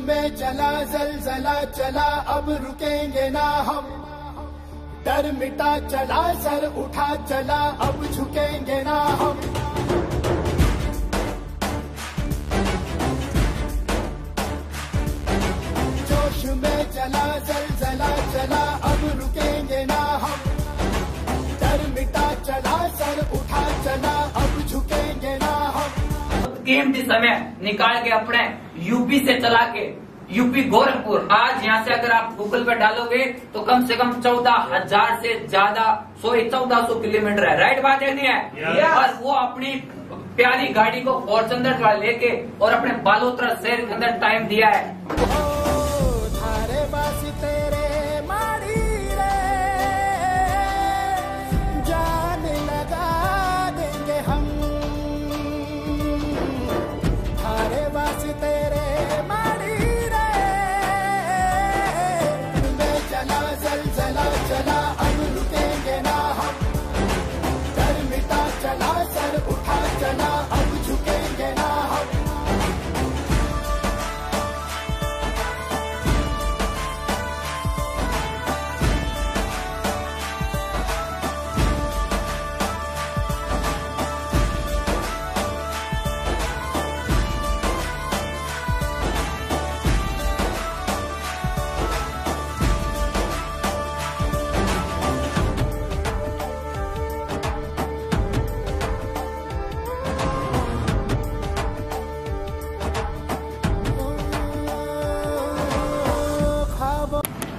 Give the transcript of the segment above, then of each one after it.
में चला ज़लज़ला चला, अब रुकेंगे ना हम। डर मिटा चला, सर उठा चला, अब झुकेंगे ना हम। जोश में चला ज़लज़ला चला, अब रुकेंगे ना हम। डर मिटा चला, सर उठा चला, अब झुकेंगे ना हम। कीमती समय निकाल के अपने यूपी से चला के यूपी गोरखपुर, आज यहाँ से अगर आप गूगल पे डालोगे तो कम से कम 14,000 से ज्यादा 1400 किलोमीटर है। राइट बात है नहीं है? और वो अपनी प्यारी गाड़ी को फॉर्च्यूनर लेके और अपने बालोतरा शहर के अंदर टाइम दिया है।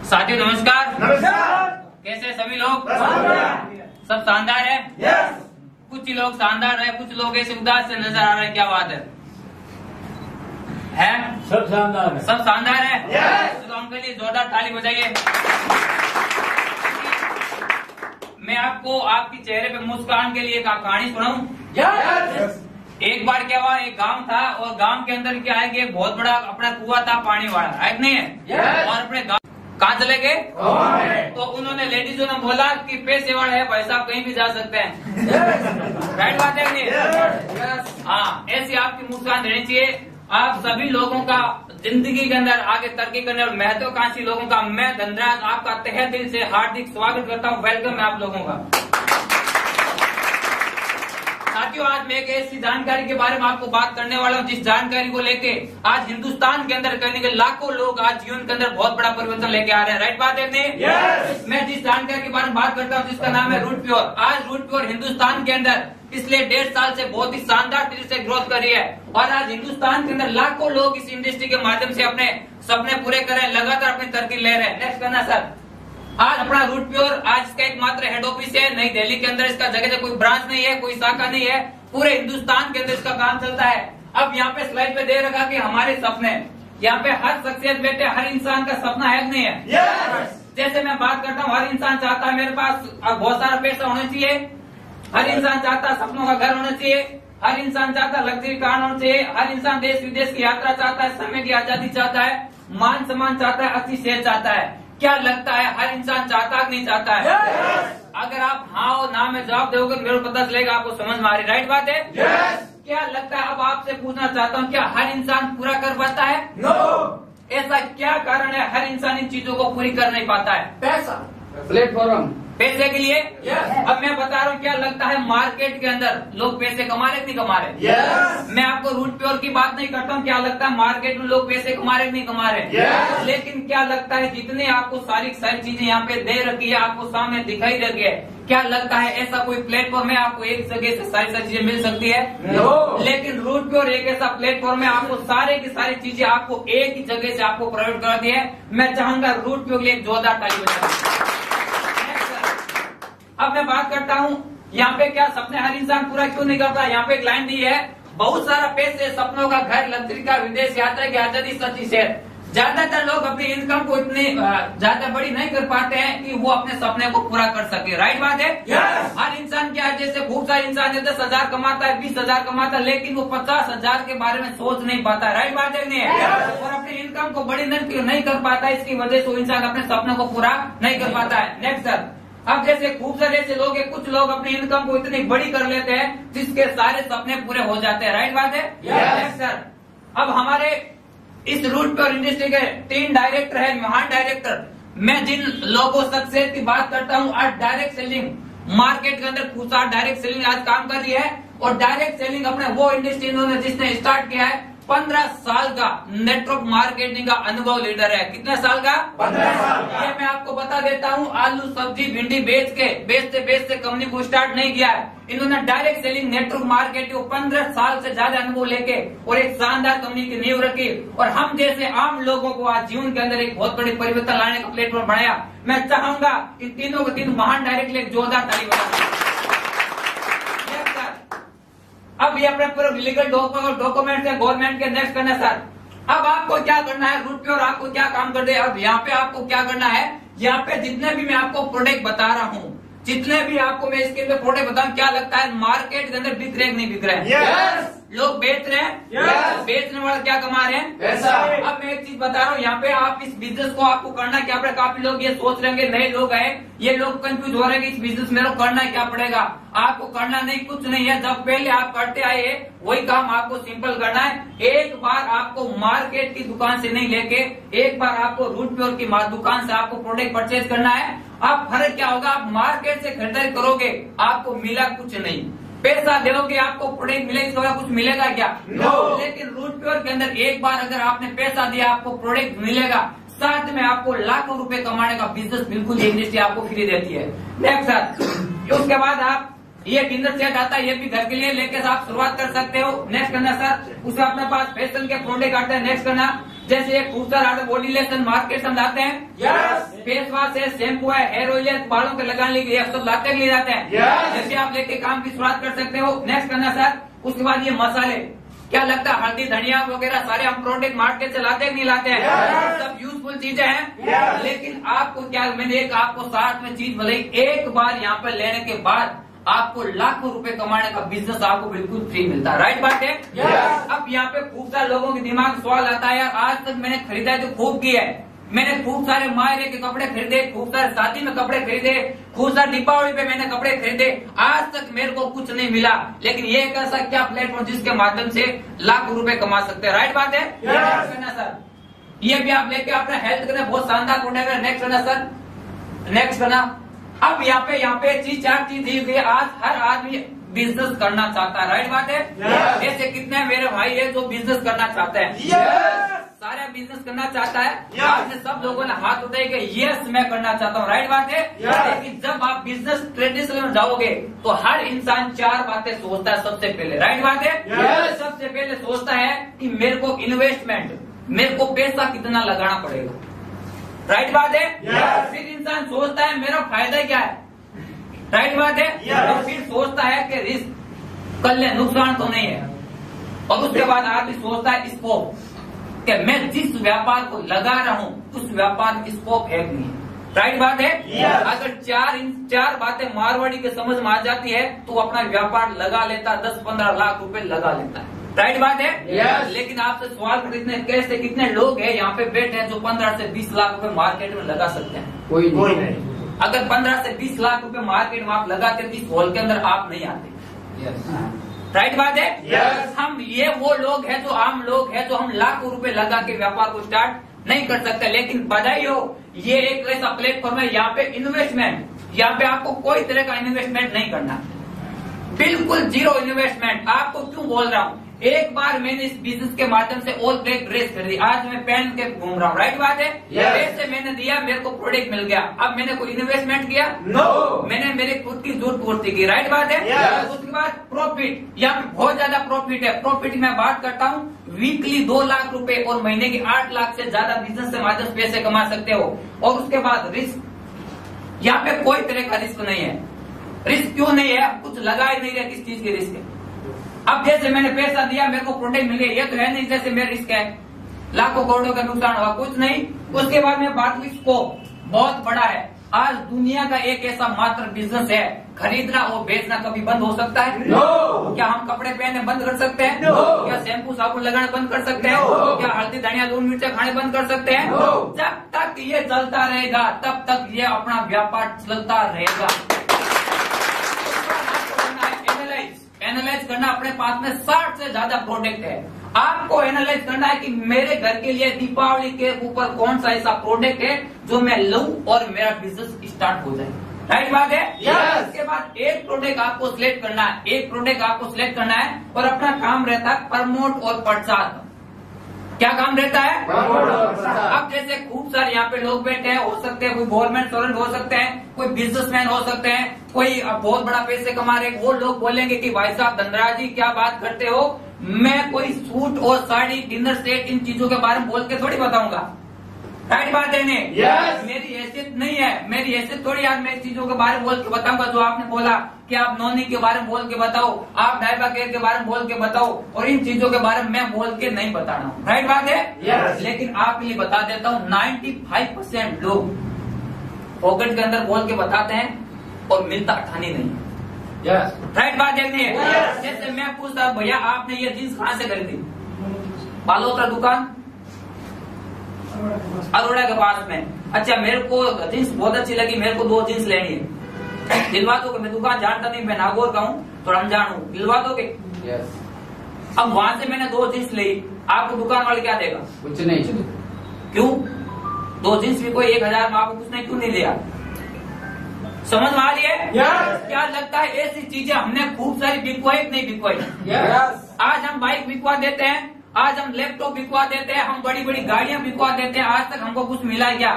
साथियों नमस्कार। नमस्कार। कैसे सभी लोग? सब शानदार है। कुछ ही लोग शानदार है, कुछ लोग ऐसे उदास से नजर आ रहे हैं। क्या बात है? सब शानदार है। सब शानदार है। तो उनके लिए जोरदार ताली बजाइए। मैं आपको आपके चेहरे पे मुस्कान के लिए एक कहानी सुनाऊं। एक बार क्या हुआ, एक गांव था और गांव के अंदर क्या है कि एक बहुत बड़ा अपना कुआं था पानी वाला, है कि नहीं है? और अपने गांव कहाँ चले गए? तो उन्होंने लेडीजों ने बोला कि पैसे वाले है भाई साहब, कहीं भी जा सकते हैं। राइट बात है नहीं? हाँ, ऐसी आपकी मुस्कान रहनी चाहिए। आप सभी लोगों का जिंदगी के अंदर आगे तरक्की करने और महत्वाकांक्षी लोगों का मैं धनराज आपका तहे दिल से हार्दिक स्वागत करता हूँ। वेलकम है आप लोगों का। साथियों, आज मैं एक ऐसी जानकारी के बारे में आपको बात करने वाला हूँ जिस जानकारी को लेके आज हिंदुस्तान के अंदर कहने के लाखों लोग आज जीवन के अंदर बहुत बड़ा परिवर्तन लेके आ रहे हैं। राइट बात है नहीं? मैं जिस जानकारी के बारे में बात करता हूँ जिसका नाम है रूट प्योर। आज रूट प्योर हिंदुस्तान के अंदर पिछले 1.5 साल से बहुत ही शानदार तरीके से ग्रोथ कर रही है और आज हिंदुस्तान के अंदर लाखों लोग इस इंडस्ट्री के माध्यम से अपने सपने पूरे कर रहे हैं, लगातार अपनी तरक्की ले रहे हैं। नेक्स्ट करना सर। आज अपना रूट प्योर आज इसका एकमात्र हेड ऑफिस है नई दिल्ली के अंदर। इसका जगह कोई ब्रांच नहीं है, कोई शाखा नहीं है, पूरे हिंदुस्तान के अंदर इसका काम चलता है। अब यहाँ पे स्लाइड पे दे रखा कि हमारे सपने, यहाँ पे हर शख्सियत बैठे, हर इंसान का सपना है नहीं है? जैसे मैं बात करता हूँ, हर इंसान चाहता है मेरे पास बहुत सारा पैसा होना चाहिए, हर इंसान चाहता है सपनों का घर होना चाहिए, हर इंसान चाहता है लग्जरी कार होना चाहिए, हर इंसान देश विदेश की यात्रा चाहता है, समय की आजादी चाहता है, मान सम्मान चाहता है, अच्छी सेहत चाहता है। क्या लगता है हर इंसान चाहता है नहीं चाहता है? अगर आप हाँ और ना में जवाब दोगे तो मेरे को पता चलेगा आपको समझ में आ रही। राइट बात है? क्या लगता है, अब आपसे पूछना चाहता हूँ, क्या हर इंसान पूरा कर पाता है? ऐसा क्या कारण है हर इंसान इन चीजों को पूरी कर नहीं पाता है? पैसा, प्लेटफॉर्म, पैसे के लिए। अब मैं बता रहा हूँ, क्या लगता है मार्केट के अंदर लोग पैसे कमा रहे नहीं कमा रहे? मैं आपको रूट प्योर की बात नहीं करता हूँ, क्या लगता है मार्केट में लोग पैसे कमा रहे नहीं कमा रहे? लेकिन क्या लगता है जितने आपको सारी चीजें यहाँ पे दे रखी है, आपको सामने दिखाई रखी है, क्या लगता है ऐसा कोई प्लेटफॉर्म है आपको एक जगह से सारी चीजें मिल सकती है? लेकिन रूट प्योर एक ऐसा प्लेटफॉर्म है, आपको सारे की सारी चीजें आपको एक ही जगह से आपको प्रोवाइड करा दी है। मैं चाहूंगा रूट प्योर के लिए जोरदार ताली बजाएं। अब मैं बात करता हूँ, यहाँ पे क्या सपने हर इंसान पूरा क्यों नहीं करता? यहाँ पे एक लाइन दी है, बहुत सारा पैसे, सपनों का घर, लग्जरी का, विदेश यात्रा की आजादी, सच्ची सेहत। ज्यादातर लोग अपनी इनकम को इतनी ज्यादा बड़ी नहीं कर पाते हैं कि वो अपने सपने को पूरा कर सके। राइट बात है? हर इंसान क्या है, जैसे बहुत सारे इंसान 10,000 कमाता है, 20,000 कमाता है, लेकिन वो 50,000 के बारे में सोच नहीं पाता है। राइट बात है नहीं है? और अपनी इनकम को बड़ी नहीं कर पाता है, इसकी वजह से वो इंसान अपने सपनों को पूरा नहीं कर पाता है। Next sir. अब जैसे खूब सारे ऐसे लोग हैं, कुछ लोग अपनी इनकम को इतनी बड़ी कर लेते हैं जिसके सारे सपने पूरे हो जाते हैं। राइट बात है? सर। अब हमारे इस रूट प्योर इंडस्ट्री के 3 डायरेक्टर है, महान डायरेक्टर। मैं जिन लोगों सक्सेस की बात करता हूँ, आज डायरेक्ट सेलिंग मार्केट के अंदर पूछा, डायरेक्ट सेलिंग आज काम कर रही है। और डायरेक्ट सेलिंग अपने वो इंडस्ट्री इन्होंने जिसने स्टार्ट किया है, 15 साल का नेटवर्क मार्केटिंग का अनुभव लीडर है। कितने साल का? 15 साल का। ये मैं आपको बता देता हूँ, आलू सब्जी भिंडी बेचते कंपनी को स्टार्ट नहीं किया है इन्होंने। डायरेक्ट सेलिंग नेटवर्क मार्केटिंग 15 साल से ज्यादा अनुभव लेके और एक शानदार कंपनी की नींव रखी और हम जैसे आम लोगों को आज जीवन के अंदर एक बहुत बड़ी परिवर्तन लाने का प्लेटफॉर्म बनाया। मैं चाहूंगा इन तीनों के तीन महान डायरेक्ट एक जोरदार ताली बजा। अब ये अपने पूरे लीगल डॉक्यूमेंट है गवर्नमेंट के, नेक्स्ट करना सर। अब आपको क्या करना है, रूट पे और आपको क्या काम कर दे। अब यहाँ पे आपको क्या करना है, यहाँ पे जितने भी मैं आपको प्रोडक्ट बता रहा हूँ, जितने भी आपको मैं इसके अंदर प्रोडक्ट बताऊं, क्या लगता है मार्केट के अंदर बिक रहे नहीं बिक रहे हैं? yes! लोग बेच रहे हैं, yes! बेचने वाले क्या कमा रहे हैं? पैसा। अब मैं एक चीज बता रहा हूँ, यहाँ पे आप इस बिजनेस को आपको करना क्या पड़ेगा। काफी लोग ये सोच रहे हैं, नए लोग हैं, ये लोग कंफ्यूज हो रहे हैं कि इस बिजनेस में करना क्या पड़ेगा। आपको करना नहीं, कुछ नहीं है। जब पहले आप करते आए वही काम आपको सिंपल करना है। एक बार आपको मार्केट की दुकान से नहीं लेके, एक बार आपको रूट प्योर की दुकान से आपको प्रोडक्ट परचेज करना है। आप फर्क क्या होगा, आप मार्केट से खरीदारी करोगे, आपको मिला कुछ नहीं। पैसा दोगे आपको प्रोडक्ट मिलेगा, इसका कुछ मिलेगा क्या? no! लेकिन रूट प्योर के अंदर एक बार अगर आपने पैसा दिया, आपको प्रोडक्ट मिलेगा, साथ में आपको लाखों रुपए कमाने का बिजनेस बिल्कुल इंडस्ट्री आपको फ्री देती है। नेक्स्ट सर, उसके बाद आप ये डिनर सेट आता है, ये भी घर के लिए लेके आप शुरुआत कर सकते हो। नेक्स्ट करना सर, उसमें अपने पास फैशन के प्रोडक्ट आते हैं। नेक्स्ट करना, जैसे एक खूबसूरत बॉडी लेसन मार्केट से लाते हैं, फेस वॉश है, शैम्पू है, हेयर ऑयल है, बालों के लगाने के लिए सब लाते ले जाते हैं। जैसे आप लेके काम की शुरुआत कर सकते हो। नेक्स्ट करना सर, उसके बाद ये मसाले, क्या लगता है हल्दी धनिया वगैरह सारे हम प्रोडक्ट मार्केट से लाते नहीं लाते हैं? सब यूजफुल चीजें हैं। लेकिन आपको क्या, मैंने एक आपको साथ में चीज बताई, एक बार यहाँ पे लेने के बाद आपको लाखों रुपए कमाने का बिजनेस आपको बिल्कुल फ्री मिलता है। राइट बात है? अब यहाँ पे खूब सारे लोगों के दिमाग में सवाल आता है, यार आज तक मैंने खरीदा तो खूब किया है, मैंने खूब सारे मायरे के कपड़े खरीदे, खूब सारे शादी में कपड़े खरीदे, खूब सारे दीपावली पे मैंने कपड़े खरीदे, आज तक मेरे को कुछ नहीं मिला। लेकिन ये एक ऐसा क्या प्लेटफॉर्म जिसके माध्यम से लाखों रुपए कमा सकते हैं। राइट बात है? सर, ये भी आप लेके अपना हेल्थ करना, बहुत शानदार प्रोडक्ट है। नेक्स्ट करना सर, नेक्स्ट करना। अब यहाँ पे चीज 4 चीज दी गई। आज हर आदमी बिजनेस करना चाहता है। राइट बात है? ऐसे कितने मेरे भाई है जो बिजनेस करना चाहते हैं? सारे बिजनेस करना चाहता है। आपने सब लोगों ने हाथ उठाए कि यस मैं करना चाहता हूँ। राइट बात है? लेकिन जब आप बिजनेस ट्रेडिशनल में जाओगे तो हर इंसान 4 बातें सोचता है सबसे पहले। राइट बात है? सबसे पहले सोचता है कि मेरे को इन्वेस्टमेंट, मेरे को पैसा कितना लगाना पड़ेगा। राइट बात है? फिर इंसान सोचता है मेरा फायदा क्या है। राइट बात है? और फिर सोचता है कि रिस्क कर ले, नुकसान तो नहीं है। और उसके बाद आदमी सोचता है स्कोप, कि मैं जिस व्यापार को लगा रहा हूँ उस व्यापार की स्कोप है कि नहीं। राइट बात है? अगर 4 बातें मारवाड़ी के समझ में आ जाती है तो अपना व्यापार लगा लेता, 10-15 लाख रुपए लगा लेता है। राइट बात है? लेकिन आपसे सवाल खरीदने कैसे, कितने लोग हैं यहाँ पे बैठे हैं जो 15 से 20 लाख रुपए मार्केट में लगा सकते हैं? कोई नहीं। अगर 15 से 20 लाख रुपए मार्केट में आप लगाते तो इस हॉल के अंदर आप नहीं आते। राइट बात है? हम ये वो लोग हैं जो आम लोग हैं जो हम लाखों रुपए लगा के व्यापार को स्टार्ट नहीं कर सकते। लेकिन बधाई हो, ये एक ऐसा प्लेटफॉर्म है, यहाँ पे इन्वेस्टमेंट, यहाँ पे आपको कोई तरह का इन्वेस्टमेंट नहीं करना, बिल्कुल 0 इन्वेस्टमेंट। आपको क्यों बोल रहा हूँ, एक बार मैंने इस बिजनेस के माध्यम से ऑल ब्लैक ड्रेस खरीदी, आज मैं पहन के घूम रहा हूँ। राइट बात है? पैसे मैंने दिया, मेरे को प्रोडक्ट मिल गया। अब मैंने कोई इन्वेस्टमेंट किया? नो। मैंने मेरे खुद की जरूरत पूर्ति की। राइट बात है? उसके बाद प्रॉफिट, यहाँ पे बहुत ज्यादा प्रॉफिट है। प्रॉफिट की मैं बात करता हूँ, वीकली 2 लाख रुपए और महीने की 8 लाख से ज्यादा बिजनेस के माध्यम से पैसे कमा सकते हो। और उसके बाद रिस्क, यहाँ पे कोई तरह का रिस्क नहीं है। रिस्क क्यों नहीं है, कुछ लगा ही नहीं रहा, किस चीज की रिस्क है। अब जैसे मैंने पैसा दिया, मेरे को प्रोडक्ट मिल गया, ये तो है नहीं जैसे मेरा रिस्क है, लाखों करोड़ों का नुकसान हुआ, कुछ नहीं। उसके बाद में बात की स्कोप, बहुत बड़ा है। आज दुनिया का एक ऐसा मात्र बिजनेस है, खरीदना और बेचना कभी बंद हो सकता है? no! क्या हम कपड़े पहनने बंद कर सकते हैं? no! क्या शैम्पू साबुन लगाना बंद कर सकते हैं? no! क्या हल्दी धनिया लून मिर्चा खाने बंद कर सकते हैं? no! जब तक ये चलता रहेगा तब तक ये अपना व्यापार चलता रहेगा। एनालाइज करना, अपने पास में 60 से ज्यादा प्रोडक्ट है, आपको एनालाइज करना है कि मेरे घर के लिए दीपावली के ऊपर कौन सा ऐसा प्रोडक्ट है जो मैं लूं और मेरा बिजनेस स्टार्ट हो जाए। राइट बात है। इसके बाद एक प्रोडक्ट आपको सिलेक्ट करना है, एक प्रोडक्ट आपको सिलेक्ट करना है और अपना काम रहता है प्रमोट और प्रचार। क्या काम रहता है? अब जैसे खूब सारे यहाँ पे लोग बैठे हैं, हो सकते हैं कोई गवर्नमेंट स्टूडेंट हो सकते हैं, कोई बिजनेसमैन हो सकते हैं, कोई बहुत बड़ा पैसे कमा रहे, वो लोग बोलेंगे कि भाई साहब धनराज जी क्या बात करते हो, मैं कोई सूट और साड़ी डिनर सेट इन चीजों के बारे में बोल के थोड़ी बताऊंगा। राइट बात है नहीं? मेरी हैसियत नहीं है, मेरी हैसियत थोड़ी आज मैं इस चीजों के बारे में बोल के बताऊंगा। जो आपने बोला कि आप नोनी के बारे में बोल के बताओ, आप डायबा केयर के बारे में बोल के बताओ, और इन चीजों के बारे में मैं बोल के नहीं बताना हूँ। राइट बात है। लेकिन आपके लिए बता देता हूँ 95% लोग पॉकेट के अंदर बोल के बताते हैं और मिलता अठानी नहीं। राइट बात है नहीं? जैसे मैं पूछता भैया आपने ये जींस कहाँ से खरीदी? बालोत्रा दुकान अरोड़ा के पास में। अच्छा मेरे को जींस बहुत अच्छी लगी, मेरे को 2 जींस लेनी है, दिलवा दो कि? मैं दुकान जानता नहीं, मैं नागौर का हूँ, थोड़ा अनजान हूँ, दिलवा दो के? अब वहां से मैंने 2 जींस ली, आपको दुकान वाले क्या देगा? कुछ नहीं। क्यों? 2 जींस भी कोई 1000 में आपको कुछ नहीं, क्यों नहीं लिया? समझ में आ रही है? क्या लगता है ऐसी चीजें हमने खूब सारी बिकवाई नहीं बिकवाई? आज हम बाइक बिकवा देते हैं, आज हम लैपटॉप बिकवा देते हैं, हम बड़ी बड़ी गाड़ियां बिकवा देते हैं, आज तक हमको कुछ मिला है क्या?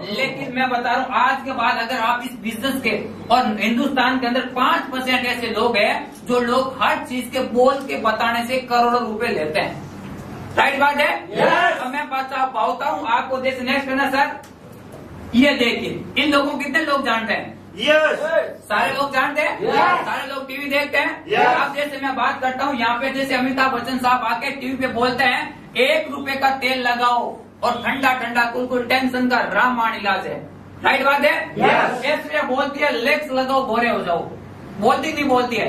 लेकिन मैं बता रहा हूँ आज के बाद अगर आप इस बिजनेस के, और हिंदुस्तान के अंदर 5% ऐसे लोग हैं जो लोग हर चीज के बोल के बताने से करोड़ों रुपए लेते हैं। राइट बात है। अब मैं पाता हूँ आपको। जैसे नेक्स्ट करना सर, ये देखिए इन लोगों को कितने लोग जानते हैं? सारे लोग जानते हैं, सारे लोग टीवी देखते हैं। अब जैसे मैं बात करता हूँ यहाँ पे, जैसे अमिताभ बच्चन साहब आके टीवी पे बोलते हैं 1 रुपए का तेल लगाओ और ठंडा ठंडा कुल टेंशन का रामबाण इलाज है। राइट बात है। इसलिए बोलती है लेक्स लगाओ गोरे हो जाओ, बोलती नहीं बोलती है?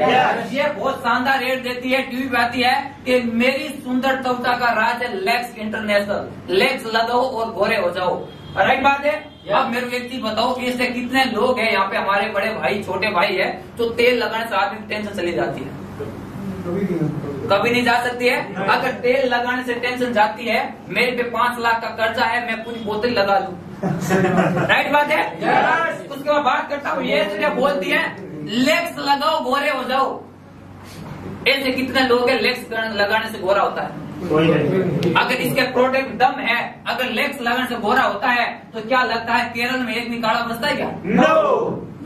ये बहुत शानदार रेट देती है, टीवी पे आती है कि मेरी सुंदर त्वचा का राज है लेक्स इंटरनेशनल, लेक्स लगाओ और गोरे हो जाओ। राइट बात है। अब मेरे को एक चीज बताओ कि इससे कितने लोग हैं यहाँ पे, हमारे बड़े भाई छोटे भाई है, तो तेल लगाने से आदमी की टेंशन चली जाती है? कभी नहीं जा सकती है। अगर तेल लगाने से टेंशन जाती है, मेरे पे 5 लाख का कर्जा है, मैं पूरी बोतल लगा लूं। राइट बात है। उसके बाद बात करता हूँ, ये बोलती है लेक्स लगाओ गोरे हो जाओ। ऐसे कितने लोग हैं लेक्स लगाने से गोरा होता है? अगर इसके प्रोडक्ट दम है, अगर लेक्स लगाने से गोरा होता है, तो क्या लगता है केरल में एक निकाला बसता है क्या?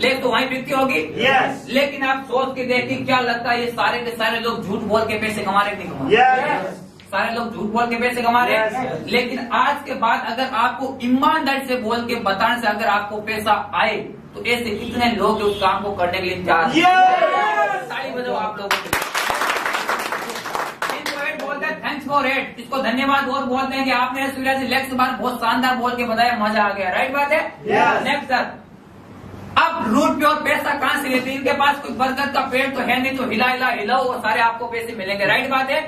लेक्स तो वहीं बिकती होगी। लेकिन आप सोच के देखिए, क्या लगता है ये सारे के सारे लोग झूठ बोल के पैसे कमा रहे, नहीं कमा रहे? सारे लोग झूठ बोल के पैसे कमा रहे हैं। लेकिन आज के बाद अगर आपको ईमानदारी से बोल के बताने से अगर आपको पैसा आए, तो ऐसे कितने लोग उस काम को करने के लिए तैयार? ताली बजाओ आप लोगों को। बोलते हैं थैंक्स फॉर इट, इसको धन्यवाद और बोलते हैं कि आपने सूर्या जी लेक्स बार बहुत शानदार बोल के बताया, मजा आ गया। राइट बात है। नेक्स्ट सर, अब रूट पे और पैसा कहाँ से लेते हैं? इनके पास कोई बरगद का पेड़ तो है नहीं, तो हिलाओ और सारे आपको पैसे मिलेंगे। राइट बात है।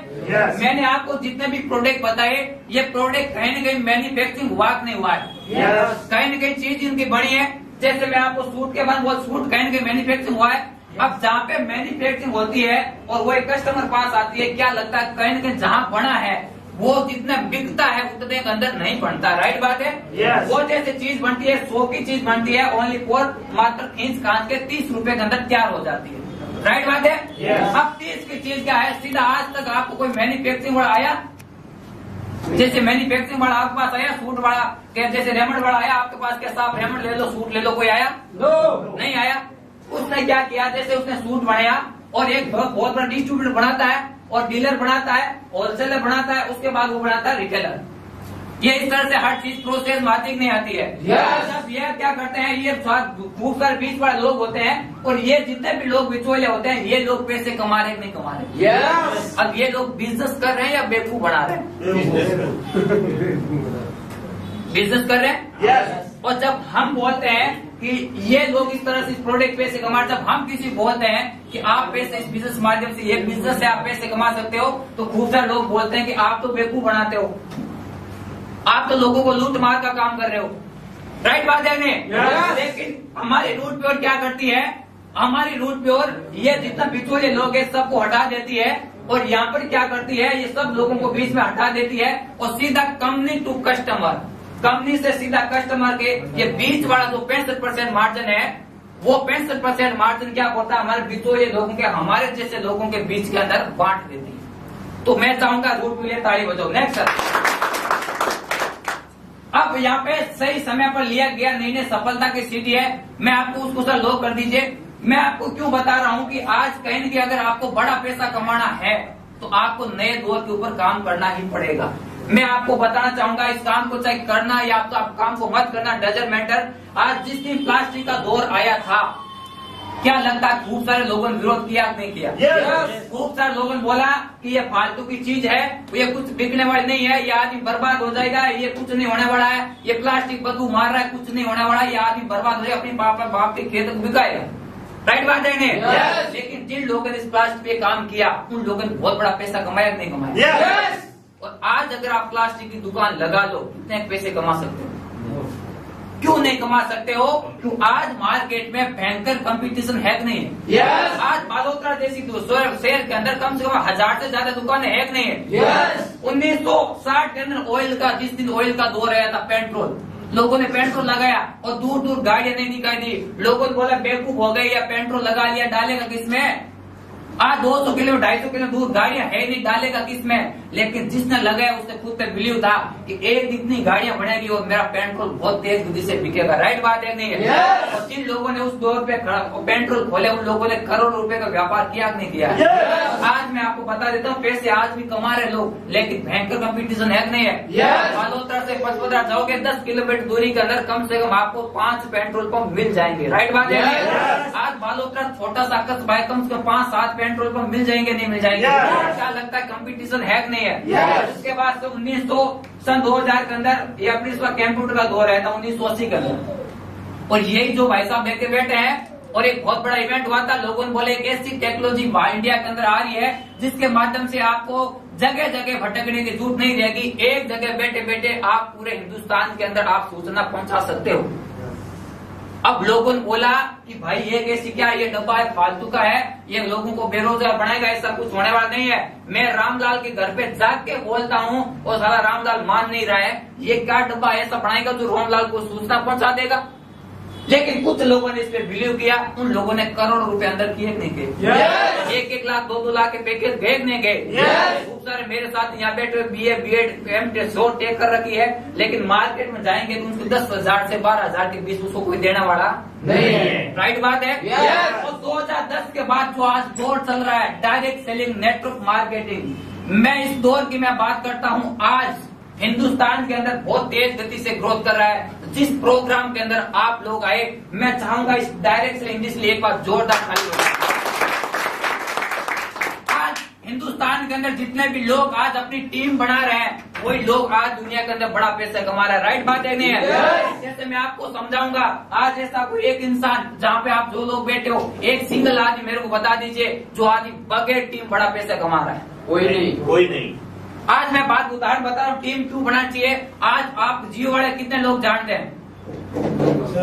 मैंने आपको जितने भी प्रोडक्ट बताए, ये प्रोडक्ट कहीं न कहीं मैन्युफैक्चरिंग हुआ नहीं हुआ है, कहीं न कहीं चीज इनकी बड़ी है। जैसे मैं आपको सूट के बाद बहुत सूट कहीं न कहीं मैन्युफैक्चरिंग हुआ है। अब जहाँ पे मैन्युफैक्चरिंग होती है और वो एक कस्टमर पास आती है, क्या लगता है कहीं न कहीं जहाँ बना है वो जितना बिकता है उतने के अंदर नहीं बनता। राइट बात है। वो जैसे चीज बनती है 100 की चीज बनती है ओनली फॉर मात्र खींच खांच के 30 रुपए के अंदर तैयार हो जाती है। राइट बात है। अब 30 की चीज क्या है? सीधा आज तक आपको कोई मैन्युफैक्चरिंग वाला आया? जैसे मैन्युफैक्चरिंग वाला आपके पास आया, सूट वाला क्या, जैसे रेमंड वाला आया आपके पास, क्या साहब रेमंड ले लो, सूट ले लो, कोई आया? नहीं आया। उसने क्या किया? जैसे उसने सूट बनाया और एक बहुत बड़ा डिस्ट्रीब्यूटर बनाता है और डीलर बनाता है, होलसेलर बनाता है, उसके बाद वो बनाता है रिटेलर। ये इस तरह से हर चीज प्रोसेस मार्केटिंग नहीं आती है। जब ये क्या करते हैं, ये खूब सारे बीच वाले लोग होते हैं और ये जितने भी लोग बिचौलिए होते हैं, ये लोग पैसे कमा रहे नहीं कमा रहे। अब ये लोग बिजनेस कर रहे हैं या बेवकूफ बना रहे हैं? बिजनेस कर रहे हैं। और जब हम बोलते हैं कि ये लोग इस तरह से इस प्रोडक्ट पैसे कमा, जब हम किसी बोलते हैं कि आप पैसे इस बिजनेस माध्यम से, ये बिजनेस से आप पैसे कमा सकते हो, तो खूब सारे लोग बोलते हैं कि आप तो बेवकूफ बनाते हो, आप तो लोगों को लूट मार का काम कर रहे हो। राइट बात है नहीं? लेकिन हमारी रूट प्योर क्या करती है? हमारी रूट प्योर ये जितना बिचौलिए लोग है सबको हटा देती है और यहाँ पर क्या करती है, ये सब लोगों को बीच में हटा देती है और सीधा कंपनी टू कस्टमर, कंपनी से सीधा कस्टमर के ये बीच वाला जो 65% मार्जिन है, वो 65% मार्जिन क्या होता है, हमारे बिचौलिए लोगों के, हमारे जैसे लोगों के बीच के अंदर बांट देती है। तो मैं चाहूंगा रूट मिले ताली बजाओ। नेक्स्ट सर, अब यहाँ पे सही समय पर लिया गया निर्णय सफलता की सीढ़ी है। मैं आपको उसको सर लो कर दीजिए। मैं आपको क्यों बता रहा हूँ कि आज कहीं न कहीं अगर आपको बड़ा पैसा कमाना है तो आपको नए दौर के ऊपर काम करना ही पड़ेगा। मैं आपको बताना चाहूंगा, इस काम को चाहे करना या तो आप काम को मत करना, डजंट मैटर। आज जिस दिन प्लास्टिक का दौर आया था, क्या लगता है खूब सारे लोगों ने विरोध किया नहीं किया? खूब सारे लोगों ने बोला कि ये फालतू की चीज है, ये कुछ बिकने वाली नहीं है, ये आदमी बर्बाद हो जाएगा, ये कुछ नहीं होने वाला है, ये प्लास्टिक बदबू मार रहा है, कुछ नहीं होने वाला है, ये आदमी बर्बाद हो जाएगा, अपनी बाप के खेत को बिकाएगा। राइट बात है नहीं? लेकिन जिन लोगों ने इस प्लास्टिक पे काम किया उन लोगों ने बहुत बड़ा पैसा कमाया नहीं कमाया? और आज अगर आप प्लास्टिक की दुकान लगा लो, कितने पैसे कमा सकते हो? क्यों नहीं कमा सकते हो? क्यों? आज मार्केट में भयंकर कंपटीशन है कि नहीं है? आज बालोतरा जैसी शहर के अंदर कम से कम 1000 से ज्यादा दुकानें है कि नहीं है? 1960 के अंदर ऑयल का, जिस दिन ऑयल का दौर आया था, पेट्रोल, लोगों ने पेट्रोल लगाया और दूर दूर गाड़ियां नहीं दिखाई दी। लोगों ने बोला बेवकूफ हो गए, या पेट्रोल लगा लिया, डालेगा किसमें? आज 200 किलो 250 किलो दूर गाड़ियां है नहीं, डालेगा किसमें? लेकिन जिसने लगाया उसने खुद पे बिलीव था कि एक इतनी गाड़ियां बनेगी और मेरा पेट्रोल बहुत तेज गति से बिकेगा। राइट बात है नहीं है? और जिन लोगों ने उस दौर पे पेट्रोल खोले उन लोगों ने करोड़ों रुपए का व्यापार किया नहीं किया? आज मैं आपको बता देता हूँ, पैसे आज भी कमा रहे लोग, लेकिन भयंकर कंपटीशन है नहीं है? बालोतरा से पचपदरा जाओगे 10 किलोमीटर दूरी के अंदर कम से कम आपको 5 पेट्रोल पंप मिल जाएंगे। राइट बात है? आज बालोतरा छोटा सा कस्बा है, कम से कम 5-7 पेट्रोल पंप मिल जाएंगे नहीं मिल जाएंगे? क्या लगता है कंपटीशन है कि नहीं है? उसके बाद से 2000 के अंदर ये अपनी कंप्यूटर का दौर है था, 1980 के अंदर। और यही जो भाई साहब लेके बैठे हैं, और एक बहुत बड़ा इवेंट हुआ था, लोगों ने बोले एक ऐसी टेक्नोलॉजी इंडिया के अंदर आ रही है जिसके माध्यम से आपको जगह जगह भटकने की जरूरत नहीं रहेगी। एक जगह बैठे बैठे आप पूरे हिंदुस्तान के अंदर आप सूचना पहुंचा सकते हो। अब लोगों ने बोला कि भाई ये कैसी, क्या ये डब्बा है, फालतू का है, ये लोगों को बेरोजगार बनाएगा, ऐसा कुछ होने वाला नहीं है। मैं रामलाल के घर पे जाके बोलता हूँ और सारा रामलाल मान नहीं रहा है, ये क्या डब्बा ऐसा बनाएगा जो रामलाल को सूचना पहुंचा देगा? लेकिन कुछ लोगों ने इस पे बिलीव किया, उन लोगों ने करोड़ों रुपए अंदर किए नहीं गए, 1-1 लाख 2-2 लाख के पैकेज भेजने गए। खूब सारे मेरे साथ यहाँ बैठे BA BEd MTech शोर टेक कर रखी है, लेकिन मार्केट में जाएंगे तो उनको 10,000 से 12,000 के बीच उसको कोई देने वाला नहीं है। राइट बात है? और 2010 के बाद जो आज दौर चल रहा है डायरेक्ट सेलिंग, नेटवर्क मार्केटिंग, मैं इस दौर की मैं बात करता हूँ। आज हिंदुस्तान के अंदर बहुत तेज गति से ग्रोथ कर रहा है। जिस प्रोग्राम के अंदर आप लोग आए, मैं चाहूंगा इस डायरेक्ट सेलिंग इंग्लिश लिए एक बार जोरदार ताली हो। आज हिंदुस्तान के अंदर जितने भी लोग आज अपनी टीम बना रहे हैं, वही लोग आज दुनिया के अंदर बड़ा पैसा कमा रहे हैं। राइट बात है नहीं है? जैसे मैं आपको समझाऊंगा, आज ऐसा कोई एक इंसान, जहाँ पे आप जो लोग बैठे हो, एक सिंगल आदमी मेरे को बता दीजिए जो आदमी बगैर टीम बड़ा पैसा कमा रहा है। कोई नहीं। आज मैं बात उदाहरण बता रहा हूँ, टीम क्यों बनानी चाहिए। आज आप जियो वाले कितने लोग जानते हैं?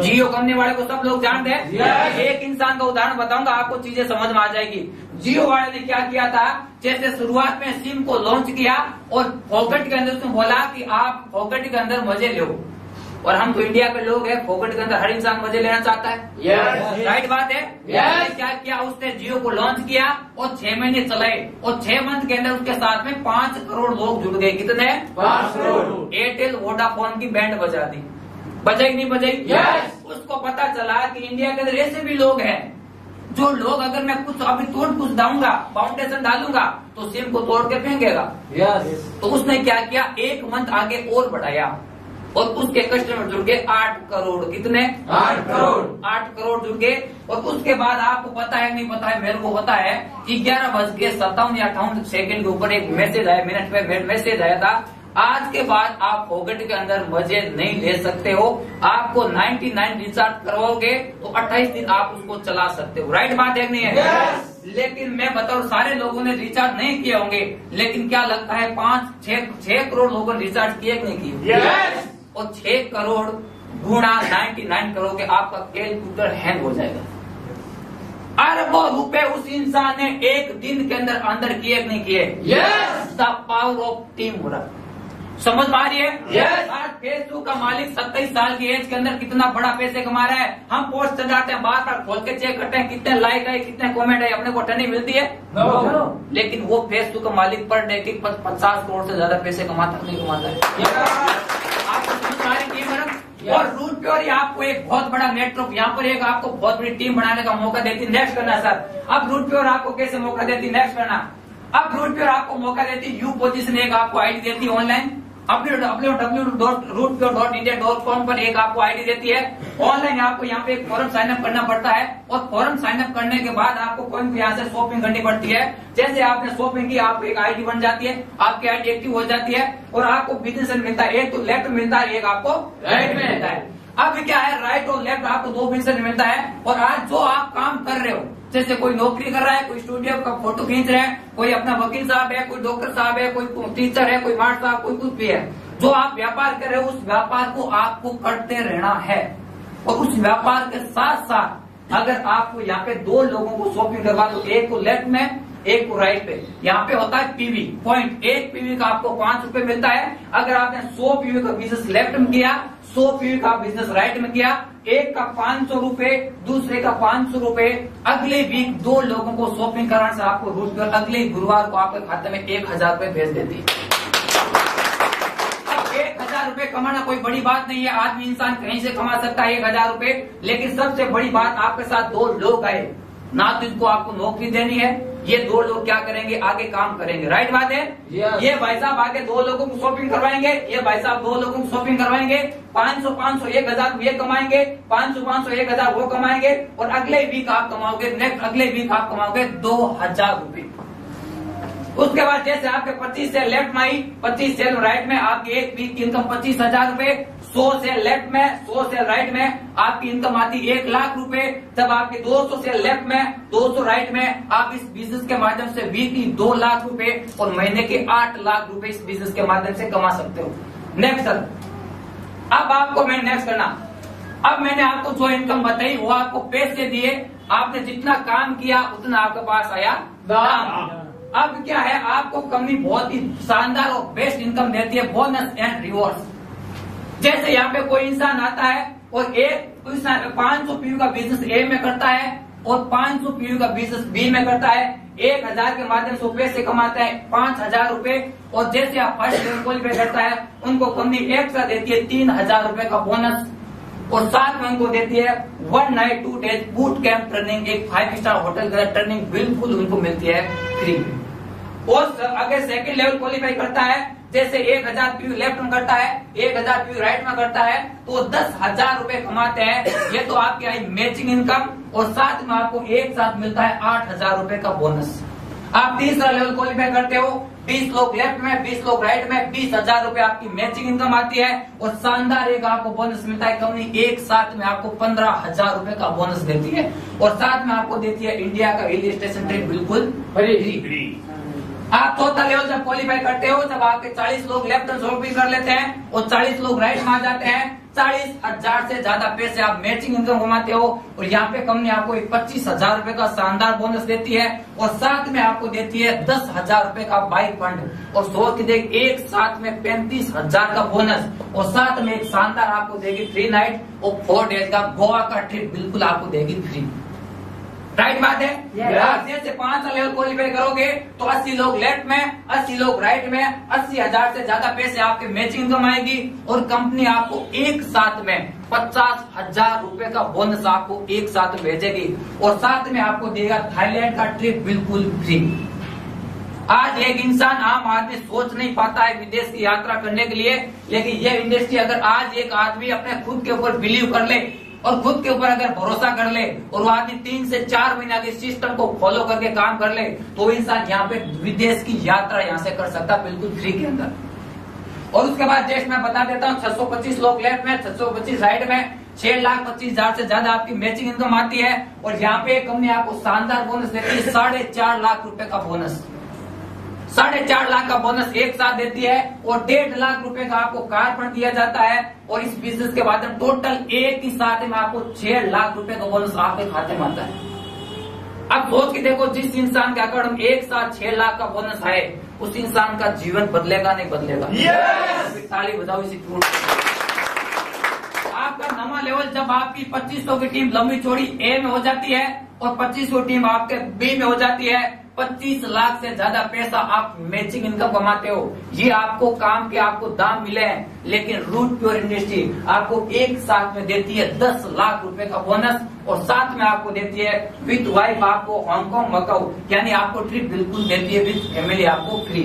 जियो कंपनी वाले को सब लोग जानते हैं। एक इंसान का उदाहरण बताऊंगा, आपको चीजें समझ में आ जाएगी। जियो वाले ने क्या किया था, जैसे शुरुआत में सिम को लॉन्च किया और पॉकेट के अंदर उसने बोला कि आप पॉकेट के अंदर मजे लो, और हम तो इंडिया के लोग हैं, पॉकेट के अंदर हर इंसान मजे लेना चाहता है। राइट बात है? क्या किया उसने, जियो को लॉन्च किया और 6 महीने चलाए, और 6 मंथ के अंदर उसके साथ में 5 करोड़ लोग जुड़ गए। कितने? 5 करोड़। एयरटेल वोडाफोन की बैंड बजा दी, बजाई नहीं बजाई? उसको पता चला कि इंडिया के अंदर ऐसे भी लोग हैं जो लोग, अगर मैं कुछ अभी कुछ डालूंगा, फाउंडेशन डालूंगा तो सिम को तोड़ के फेंकेगा। तो उसने क्या किया, 1 मंथ आगे और बढ़ाया और उसके कस्टमर जुड़ गए 8 करोड़। कितने? 8 करोड़ जुड़ गए। और उसके बाद आपको पता है नहीं पता है, मेरे को पता है, 11:57 या 58 सेकंड के ऊपर एक मैसेज आया, मिनट में मैसेज आया था, आज के बाद आप पॉकेट के अंदर मजे नहीं ले सकते हो। आपको 99 रिचार्ज करवाओगे तो 28 दिन आप उसको चला सकते हो। राइट बात है नहीं है? लेकिन मैं बताऊं, सारे लोगों ने रिचार्ज नहीं किए होंगे, लेकिन क्या लगता है 5-6 करोड़ लोगों ने रिचार्ज किए कि नहीं किए? और 6 करोड़ गुणा 99 करोड़ के आपका कैलकुलेटर हैंग हो जाएगा। अरबों रुपए उस इंसान ने एक दिन के अंदर किए नहीं किए। Yes. The power of team work, समझ पा रही है? Yes. आज फेसबुक का मालिक 27 साल की एज के अंदर कितना बड़ा पैसे कमा रहा है। हम पोस्ट चलाते हैं, बार बार खोल के चेक करते हैं कितने लाइक है, कितने कमेंट है, अपने को टर्निंग मिलती है। No. लेकिन वो फेसबुक का मालिक पर डे की 50 करोड़ से ज्यादा पैसे कमाता नहीं कमाता है। आपको समझ पा रही है मैडम? और रूट प्योर आपको एक बहुत बड़ा नेटवर्क, यहाँ पर एक आपको बहुत बड़ी टीम बनाने का मौका देती। नेक्स्ट करना सर। अब रूट प्योर आपको कैसे मौका देती? नेक्स्ट करना। अब रूट प्योर आपको मौका देती, यू पोजीशन एक आपको आईडी देती है ऑनलाइन, अपने www.rootpure.india.com पर एक आपको आईडी देती है ऑनलाइन। आपको यहाँ पे एक फॉर्म साइन अप करना पड़ता है और फॉर्म साइन अप करने के बाद आपको कोई भी यहाँ से शॉपिंग करनी पड़ती है। जैसे आपने शॉपिंग की, आपको एक आईडी बन जाती है, आपकी आईडी एक्टिव हो जाती है और आपको बिजनेस मिलता है। एक तो लेफ्ट मिलता है, एक आपको राइट में मिलता है। अब क्या है, राइट और लेफ्ट आपको दो बिजनेस मिलता है। और आज जो आप काम कर रहे हो, जैसे कोई नौकरी कर रहा है, कोई स्टूडियो का फोटो खींच रहे हैं, कोई अपना वकील साहब है, कोई डॉक्टर साहब है, कोई टीचर है, कोई मास्टर साहब, कोई कुछ भी है, जो आप व्यापार कर रहे हो उस व्यापार को आपको करते रहना है। और उस व्यापार के साथ साथ अगर आपको यहाँ पे दो लोगों को शॉपिंग करवा दो, एक को लेफ्ट में एक को राइट पे, यहाँ पे होता है पीवी पॉइंट। एक पीवी का आपको 5 रुपए मिलता है। अगर आपने 100 पीवी का बिजनेस लेफ्ट में किया, 100 पीवी का बिजनेस राइट में किया, एक का 500 रुपए, दूसरे का 500 रुपए। अगले वीक दो लोगों को शॉपिंग कराने से आपको रूट प्योर अगले गुरुवार को आपके खाते में 1000 रुपए भेज देती है। 1000 रुपए कमाना कोई बड़ी बात नहीं है, आदमी इंसान कहीं से कमा सकता है 1000 रुपए। लेकिन सबसे बड़ी बात, आपके साथ दो लोग आए, ना तो इनको आपको नौकरी देनी है, ये दो लोग क्या करेंगे, आगे काम करेंगे। राइट बात है? Yes. ये भाई साहब आगे दो लोगों को शॉपिंग करवाएंगे, ये भाई साहब दो लोगों को शॉपिंग करवाएंगे, 500 1000 ये कमाएंगे, 500 1000 वो कमाएंगे। और अगले वीक आप कमाओगे, नेक्स्ट अगले वीक आप कमाओगे 2000 रुपए। उसके बाद जैसे आपके 25 से लेफ्ट में आई, 25 से राइट में, आपकी एक वीक की इनकम 25,000 रुपए। 100 से लेफ्ट में, 100 से राइट में आपकी इनकम आती 1 लाख रुपए। जब आपके 200 से लेफ्ट में, 200 राइट में, आप इस बिजनेस के माध्यम से वीकली 2 लाख रुपए और महीने के 8 लाख रुपए इस बिजनेस के माध्यम से कमा सकते हो। नेक्स्ट सर, अब आपको मैं नेक्स्ट करना। अब मैंने आपको जो इनकम बताई वो आपको पैसे दिए, आपने जितना काम किया उतना आपके पास आया दाम। अब क्या है, आपको कंपनी बहुत ही शानदार और बेस्ट इनकम देती है, बोनस एंड रिवॉर्ड्स। जैसे यहाँ पे कोई इंसान आता है और एक 500 पीयू का बिजनेस ए में करता है और 500 पीयू का बिजनेस बी में करता है, 1000 के माध्यम से पैसे कमाता है 5000 रुपए। और जैसे आप फर्स्ट लेवल क्वालिफाई करता है, उनको कंपनी एक्स्ट्रा देती है 3000 रुपए का बोनस। और साथ में उनको देती है 1 night 2 days boot camp training, एक 5 स्टार होटल का ट्रेनिंग बिल्कुल उनको मिलती है फ्री। और अगर सेकंड लेवल क्वालिफाई करता है, जैसे 1000 पीयू लेफ्ट में करता है, 1000 पीयू राइट में करता है, तो 10,000 रुपए कमाते हैं। ये तो आपकी आई मैचिंग इनकम। और साथ में आपको एक साथ मिलता है 8000 रुपए का बोनस। आप तीसरा लेवल क्वालिफाई करते हो, 20 लोग लेफ्ट में, 20 लोग राइट में, 20,000 रुपए आपकी मैचिंग इनकम आती है। और शानदार एक आपको बोनस मिलता है, कंपनी एक साथ में आपको 15,000 रुपए का बोनस देती है। और साथ में आपको देती है इंडिया का हिल स्टेशन ट्रिप बिल्कुल फ्री। आप चौथा लेवल जब क्वालिफाई करते हो, जब आपके 40 लोग लेफ्ट में शॉपिंग कर लेते हैं और 40 लोग राइट में आ जाते हैं, 40,000 से ज्यादा पैसे आप मैचिंग इनकम कमाते हो। और यहाँ पे कंपनी आपको 25,000 रुपए का शानदार बोनस देती है। और साथ में आपको देती है 10,000 रुपए का बाइक फंड। और 100 की देगी एक साथ में 35,000 का बोनस। और साथ में एक शानदार आपको देगी 3 नाइट और 4 डेज का गोवा का ट्रिप बिल्कुल आपको देगी फ्री। राइट बात है? आप जैसे 5 लेवल क्वालिफाई करोगे तो 80 लोग लेफ्ट में, 80 लोग राइट में, 80,000 से ज्यादा पैसे आपके मैचिंग इनकम आएगी। और कंपनी आपको एक साथ में 50,000 रुपए का बोनस आपको एक साथ भेजेगी। और साथ में आपको देगा थाईलैंड का ट्रिप बिल्कुल फ्री। आज एक इंसान, आम आदमी सोच नहीं पाता है विदेश की यात्रा करने के लिए, लेकिन यह इंडस्ट्री अगर आज एक आदमी अपने खुद के ऊपर बिलीव कर ले और खुद के ऊपर अगर भरोसा कर ले और वो आदमी 3 से 4 महीना के सिस्टम को फॉलो करके काम कर ले, तो इंसान यहाँ पे विदेश की यात्रा यहाँ से कर सकता है बिल्कुल फ्री के अंदर। और उसके बाद जैसे मैं बता देता हूँ, 625 लोग लेफ्ट में, 625 राइट में, 6,25,000 से ज्यादा आपकी मैचिंग इनकम आती है। और यहाँ पे कंपनी आपको शानदार बोनस देती है, 4.5 लाख रुपए का बोनस। 4.5 लाख का बोनस एक साथ देती है। और 1.5 लाख रुपए का आपको कार फंड दिया जाता है। और इस बिजनेस के बाद टोटल एक ही साथ में आपको 6 लाख रुपए का बोनस आपके खाते में आता है। अब सोच के देखो, जिस इंसान के अकाउंट में एक साथ 6 लाख का बोनस आए, उस इंसान का जीवन बदलेगा नहीं बदलेगा? ताली बजाओ इसी पूर्ण। आपका नवा लेवल जब आपकी 2500 की टीम लंबी चौड़ी ए में हो जाती है और 2500 टीम आपके बी में हो जाती है, 25 लाख से ज्यादा पैसा आप मैचिंग इनकम कमाते हो। ये आपको काम के आपको दाम मिले हैं, लेकिन रूट प्योर इंडस्ट्री आपको एक साथ में देती है 10 लाख रुपए का बोनस और साथ में आपको देती है विद वाइफ आपको हांगकांग मकाऊ, यानी आपको ट्रिप बिल्कुल देती है विद फैमिली आपको फ्री।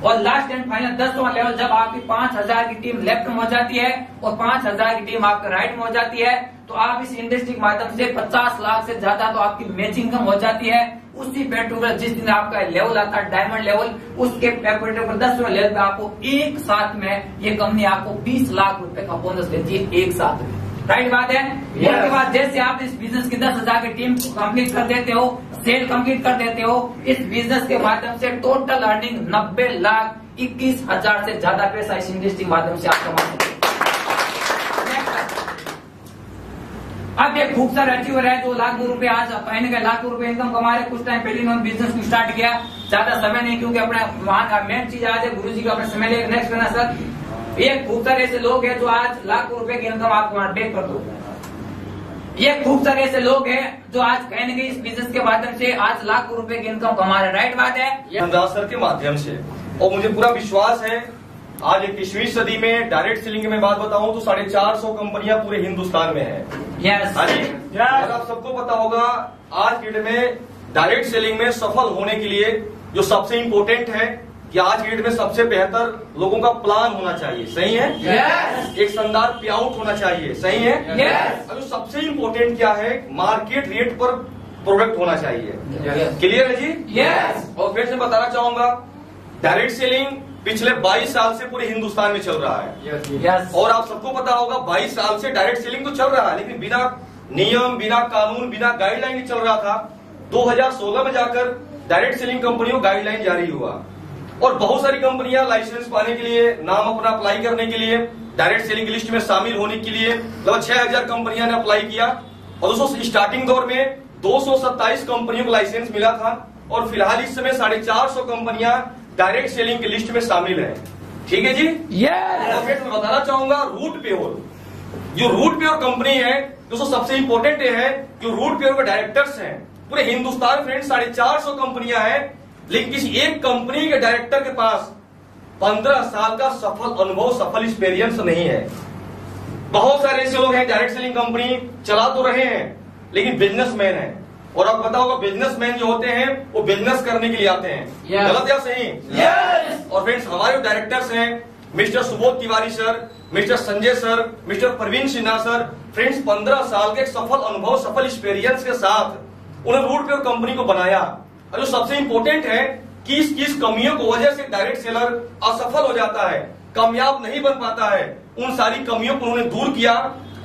और लास्ट एंड फाइनल 10वां लेवल जब आपकी 5000 की टीम लेफ्ट में हो जाती है और 5000 की टीम आपके राइट में हो जाती है, तो आप इस इंडस्ट्री के माध्यम से 50 लाख से ज्यादा तो आपकी मैचिंग इनकम हो जाती है। उसी पेट्रोल जिस दिन आपका लेवल आता है डायमंड लेवल, उसके पेट्रोल 10वें लेवल पे आपको एक साथ में ये कंपनी आपको 20 लाख रुपए का बोनस देती है एक साथ में। राइट बात है। उसके बाद जैसे आप इस बिजनेस की 10,000 की टीम कंप्लीट कर देते हो, सेल कंप्लीट कर देते हो, इस बिजनेस के माध्यम से टोटल अर्निंग 90,21,000 से ज्यादा पैसा इस इंडस्ट्री के माध्यम से आप कमा सकते हो। अब एक खूब सारे अचीवर है जो लाखों रुपए आज कहीं ना लाखों रुपए इनकम कमा रहे। कुछ टाइम पहले इन्होंने बिजनेस को स्टार्ट किया, ज्यादा समय नहीं, क्योंकि अपने वहां का मेन चीज आज है गुरु जी का अपने समय लेकर नेक्स्ट करना। सर ये खूब सारे ऐसे लोग हैं जो आज लाखों रुपए की इनकम आपको बेक कर दो। ये खूब सारे ऐसे लोग हैं जो आज कहीं ना कहीं इस बिजनेस के माध्यम से आज लाखों रुपए की इनकम कमा रहे। राइट बात है। धनराज सर के माध्यम से, और मुझे पूरा विश्वास है आज 21वीं सदी में डायरेक्ट सेलिंग की मैं बात बताऊं तो 450 कंपनियां पूरे हिंदुस्तान में है। यस हाँ जी। और आप सबको पता होगा आज की डेट में डायरेक्ट सेलिंग में सफल होने के लिए जो सबसे इम्पोर्टेंट है कि आज की डेट में सबसे बेहतर लोगों का प्लान होना चाहिए। सही है। yes. एक शानदार पे आउट होना चाहिए। सही है। yes. अब सबसे इम्पोर्टेंट क्या है, मार्केट रेट पर प्रोडक्ट होना चाहिए। क्लियर है जी। yes. और फिर से बताना चाहूंगा डायरेक्ट सेलिंग पिछले 22 साल से पूरे हिंदुस्तान में चल रहा है। yes. और आप सबको पता होगा 22 साल से डायरेक्ट सेलिंग तो चल रहा है, लेकिन बिना नियम, बिना कानून, बिना गाइडलाइन चल रहा था। 2016 में जाकर डायरेक्ट सेलिंग कंपनियों गाइडलाइन जारी हुआ और बहुत सारी कंपनियां लाइसेंस पाने के लिए, नाम अपना अप्लाई करने के लिए, डायरेक्ट सेलिंग लिस्ट में शामिल होने के लिए लगभग 6000 कंपनियां ने अप्लाई किया। और दोस्तों स्टार्टिंग दौर में 227 कंपनियों को लाइसेंस मिला था और फिलहाल इस समय 450 कंपनियां डायरेक्ट सेलिंग की लिस्ट में शामिल है। ठीक है जी। yes. और फिर मैं बताना चाहूंगा रूट प्योर, जो रूट प्योर कंपनी है दोस्तों, सबसे इंपॉर्टेंट है कि रूट प्योर के डायरेक्टर्स हैं पूरे हिंदुस्तान। फ्रेंड्स 450 कंपनियां हैं, लेकिन किसी एक कंपनी के डायरेक्टर के पास 15 साल का सफल अनुभव, सफल एक्सपीरियंस नहीं है। बहुत सारे ऐसे लोग हैं डायरेक्ट सेलिंग कंपनी चला तो रहे हैं लेकिन बिजनेसमैन है। और आप पता होगा बिजनेसमैन जो होते हैं वो बिजनेस करने के लिए आते हैं। yes. गलत या सही? yes. और फ्रेंड्स हमारे डायरेक्टर्स हैं mister Subodh Tiwari sir, mister Sanjay sir, mister Praveen Sinha sir. Friends 15 साल के सफल अनुभव, सफल एक्सपीरियंस के साथ उन्होंने रूट प्योर कंपनी को बनाया। और जो सबसे इंपॉर्टेंट है किस किस कमियों को वजह से डायरेक्ट सेलर असफल हो जाता है, कामयाब नहीं बन पाता है, उन सारी कमियों को उन्होंने दूर किया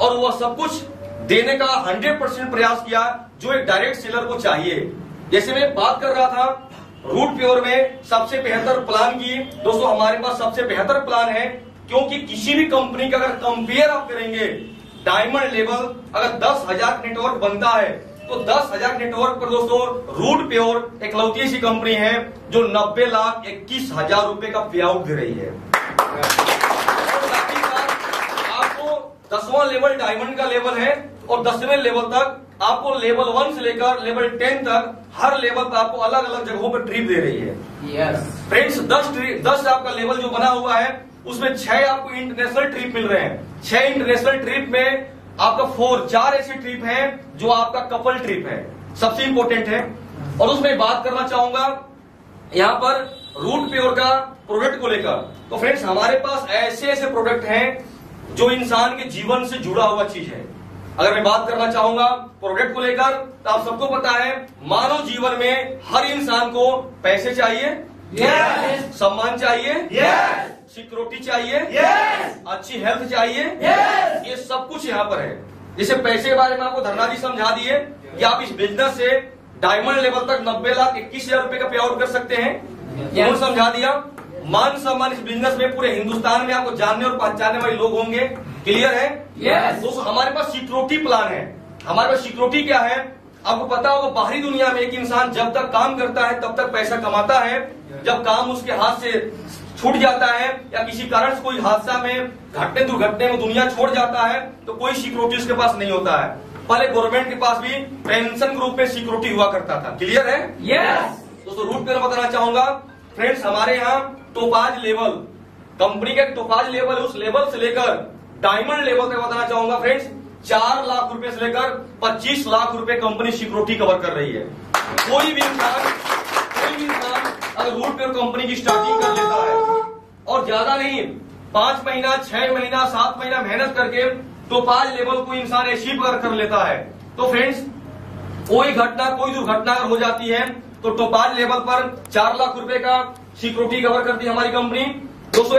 और वह सब कुछ देने का 100% प्रयास किया जो एक डायरेक्ट सेलर को चाहिए। जैसे मैं बात कर रहा था रूट प्योर में सबसे बेहतर प्लान की, दोस्तों हमारे पास सबसे बेहतर प्लान है, क्योंकि किसी भी कंपनी का अगर कंपेयर आप करेंगे डायमंड लेवल अगर 10,000 नेटवर्क बनता है तो 10,000 नेटवर्क पर दोस्तों रूट प्योर एक लौती ऐसी कंपनी है जो 90,21,000 रुपए का पे आउट दे रही है। आपको 10वां लेवल डायमंड का लेवल है और 10वें लेवल तक आपको लेवल 1 से लेकर लेवल 10 तक हर लेवल पर आपको अलग अलग जगहों पर ट्रिप दे रही है। yes. फ्रेंड्स 10 आपका लेवल जो बना हुआ है उसमें 6 आपको इंटरनेशनल ट्रिप मिल रहे हैं। 6 इंटरनेशनल ट्रिप में आपका 4 ऐसी ट्रिप है जो आपका कपल ट्रिप है, सबसे इंपॉर्टेंट है। और उसमें बात करना चाहूंगा यहाँ पर रूट प्योर का प्रोडक्ट को लेकर, तो फ्रेंड्स हमारे पास ऐसे ऐसे प्रोडक्ट हैं जो इंसान के जीवन से जुड़ा हुआ चीज है। अगर मैं बात करना चाहूंगा प्रोडक्ट को लेकर तो आप सबको पता है मानव जीवन में हर इंसान को पैसे चाहिए, yes. सम्मान चाहिए, yes. सिक्योरिटी चाहिए, yes. अच्छी हेल्थ चाहिए, yes. ये सब कुछ यहाँ पर है। जैसे पैसे के बारे में आपको धरना जी समझा दिए कि आप इस बिजनेस से डायमंड लेवल तक 90,21,000 रुपए का पे आउट कर सकते हैं, yes. समझा दिया। मान सम्मान इस बिजनेस में पूरे हिंदुस्तान में आपको जानने और पहचानने वाले लोग होंगे। क्लियर है? yes. दोस्तों हमारे पास सिक्योरिटी प्लान है। हमारे पास सिक्योरिटी क्या है, आपको पता होगा बाहरी दुनिया में एक इंसान जब तक काम करता है तब तक पैसा कमाता है, जब काम उसके हाथ से छूट जाता है या किसी कारण से कोई हादसा में घटने दुर्घटने में दुनिया छोड़ जाता है तो कोई सिक्योरिटी उसके पास नहीं होता है। पहले गवर्नमेंट के पास भी पेंशन ग्रुप में सिक्योरिटी हुआ करता था। क्लियर है? यस। दोस्तों रूट पे बताना चाहूंगा फ्रेंड्स, हमारे यहाँ टोपाज लेवल, कंपनी का टोपाज लेवल है, उस लेवल से लेकर डायमंड लेवल तक बताना चाहूंगा फ्रेंड्स, 4 लाख रुपए से लेकर 25 लाख रुपए कंपनी सिक्योरिटी कवर कर रही है। कोई भी इंसान अगर रूट पे कंपनी की स्टार्टिंग कर लेता है और ज्यादा नहीं 5 महीना 6 महीना 7 महीना मेहनत करके टोपाज लेवल को इंसान अचीव कर लेता है तो फ्रेंड्स कोई घटना कोई दुर्घटना अगर हो जाती है तो टोपाज लेवल पर 4 लाख रुपए का सिक्योरिटी कवर करती है हमारी कंपनी। दोस्तों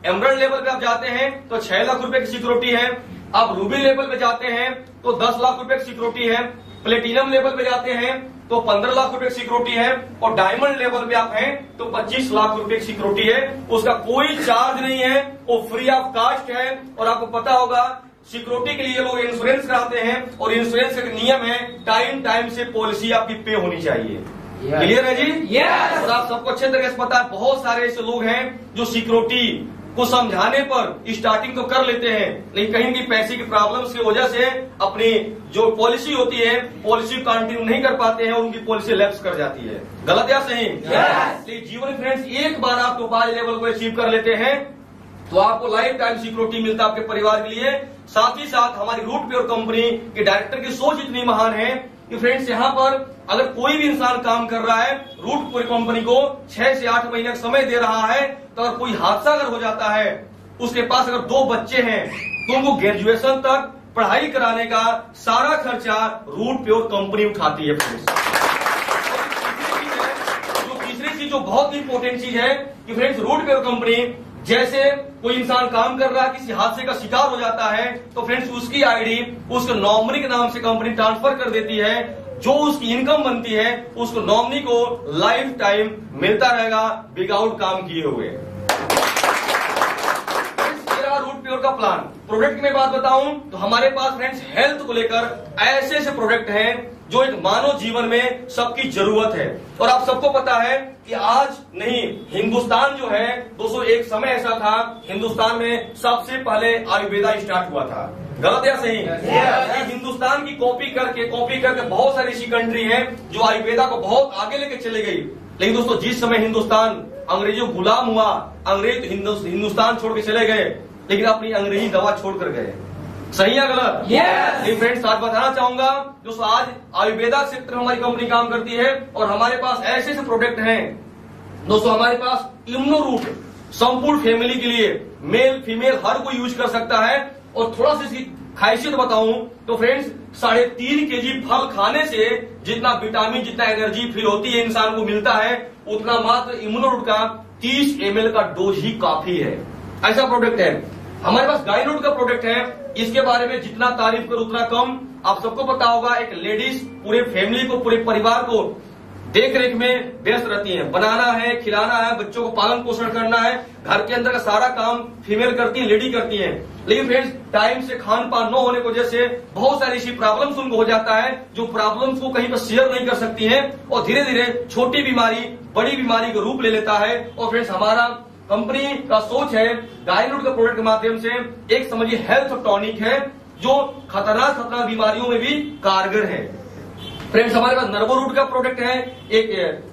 एमरल्ड लेवल पे आप जाते हैं तो 6 लाख रुपए की सिक्योरिटी है, आप रूबी लेवल पे जाते हैं तो 10 लाख रुपए की सिक्योरिटी है, प्लेटिनम लेवल पे जाते हैं तो 15 लाख रुपए की सिक्योरिटी है और डायमंड लेवल पे आप हैं तो 25 लाख रुपए की सिक्योरिटी है। उसका कोई चार्ज नहीं है, वो फ्री ऑफ कास्ट है। और आपको पता होगा सिक्योरिटी के लिए लोग इंश्योरेंस कराते हैं और इंश्योरेंस का नियम है टाइम से पॉलिसी आपकी पे होनी चाहिए। क्लियर है जी? यस। और आप सबको अच्छे तरीके से पता है बहुत सारे ऐसे लोग हैं जो सिक्योरिटी को समझाने पर स्टार्टिंग तो कर लेते हैं लेकिन कहीं भी पैसे की प्रॉब्लम्स की वजह से अपनी जो पॉलिसी होती है पॉलिसी कंटिन्यू नहीं कर पाते हैं और उनकी पॉलिसी लैप्स कर जाती है। गलत या सही? yes. जीवन फ्रेंड्स एक बार आप टोपाज लेवल को अचीव कर लेते हैं तो आपको लाइफ टाइम सिक्योरिटी मिलता है आपके परिवार के लिए। साथ ही साथ हमारी रूट प्योर कंपनी के डायरेक्टर की सोच इतनी महान है कि फ्रेंड्स यहाँ पर अगर कोई भी इंसान काम कर रहा है रूट प्योर कंपनी को 6 से 8 महीने का समय दे रहा है तो अगर कोई हादसा अगर हो जाता है उसके पास अगर 2 बच्चे हैं तो उनको ग्रेजुएशन तक पढ़ाई कराने का सारा खर्चा रूट प्योर कंपनी उठाती है फ्रेंड्स। तीसरी चीज जो बहुत ही इंपॉर्टेंट चीज है कि फ्रेंड्स रूट प्योर कंपनी जैसे कोई इंसान काम कर रहा है किसी हादसे का शिकार हो जाता है तो फ्रेंड्स उसकी आईडी उसको नॉमिनी के नाम से कंपनी ट्रांसफर कर देती है। जो उसकी इनकम बनती है उसको नॉमिनी को लाइफ टाइम मिलता रहेगा विदाउट काम किए हुए। रूट प्योर का प्लान प्रोडक्ट में बात बताऊं तो हमारे पास फ्रेंड्स हेल्थ को लेकर ऐसे ऐसे प्रोडक्ट हैं जो एक मानव जीवन में सबकी जरूरत है। और आप सबको पता है कि आज नहीं हिंदुस्तान जो है दोस्तों एक समय ऐसा था हिंदुस्तान में सबसे पहले आयुर्वेदा स्टार्ट हुआ था। गलत या सही? हिंदुस्तान की कॉपी करके बहुत सारी ऐसी कंट्री हैं जो आयुर्वेदा को बहुत आगे लेके चले गई। लेकिन दोस्तों जिस समय हिंदुस्तान अंग्रेजों गुलाम हुआ अंग्रेज हिंदुस्तान छोड़ के चले गए लेकिन अपनी अंग्रेजी दवा छोड़कर गए। सही है गलत? yes. फ्रेंड्स आज बताना चाहूंगा दोस्तों आज आयुर्वेदा क्षेत्र में हमारी कंपनी काम करती है और हमारे पास ऐसे ऐसे प्रोडक्ट हैं दोस्तों। हमारे पास इम्यूनो रूट संपूर्ण फैमिली के लिए मेल फीमेल हर कोई यूज कर सकता है। और थोड़ा सा इसकी खासियत बताऊं तो फ्रेंड्स 3.5 kg फल खाने से जितना विटामिन जितना एनर्जी फील होती है इंसान को मिलता है उतना मात्र इम्यूनो रूट का 30 ml का डोज ही काफी है। ऐसा प्रोडक्ट है। हमारे पास गाइनोड का प्रोडक्ट है, इसके बारे में जितना तारीफ करो उतना कम। आप सबको पता होगा एक लेडीज पूरे फैमिली को पूरे परिवार को देख रेख में व्यस्त रहती है, बनाना है खिलाना है बच्चों को पालन पोषण करना है, घर के अंदर का सारा काम फीमेल करती है लेडी करती है। लेकिन फ्रेंड्स टाइम से खान पान न होने की वजह से बहुत सारी ऐसी प्रॉब्लम्स उनको हो जाता है जो प्रॉब्लम्स को कहीं पर शेयर नहीं कर सकती है और धीरे धीरे छोटी बीमारी बड़ी बीमारी का रूप ले लेता है। और फ्रेंड्स हमारा कंपनी का सोच है गाइनोड के प्रोडक्ट के माध्यम से एक समझिए हेल्थ टॉनिक है जो खतरनाक बीमारियों में भी कारगर है। फ्रेंड्स हमारे पास नर्वो रूट का प्रोडक्ट है, एक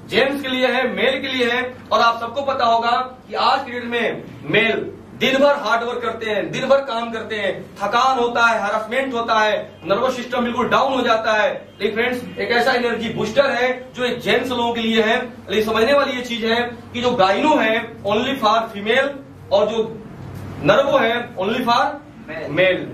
जेंट्स के लिए है मेल के लिए है। और आप सबको पता होगा कि आज के डेट में मेल दिन भर हार्डवर्क करते हैं, दिन भर काम करते हैं, थकान होता है, हरासमेंट होता है, नर्वस सिस्टम बिल्कुल डाउन हो जाता है। लेकिन फ्रेंड्स एक ऐसा एनर्जी बूस्टर है जो एक जेंट्स लोगों के लिए है। लेकिन समझने वाली ये चीज है कि जो गाइनो है ओनली फॉर फीमेल और जो नर्वो है ओनली फॉर मेल।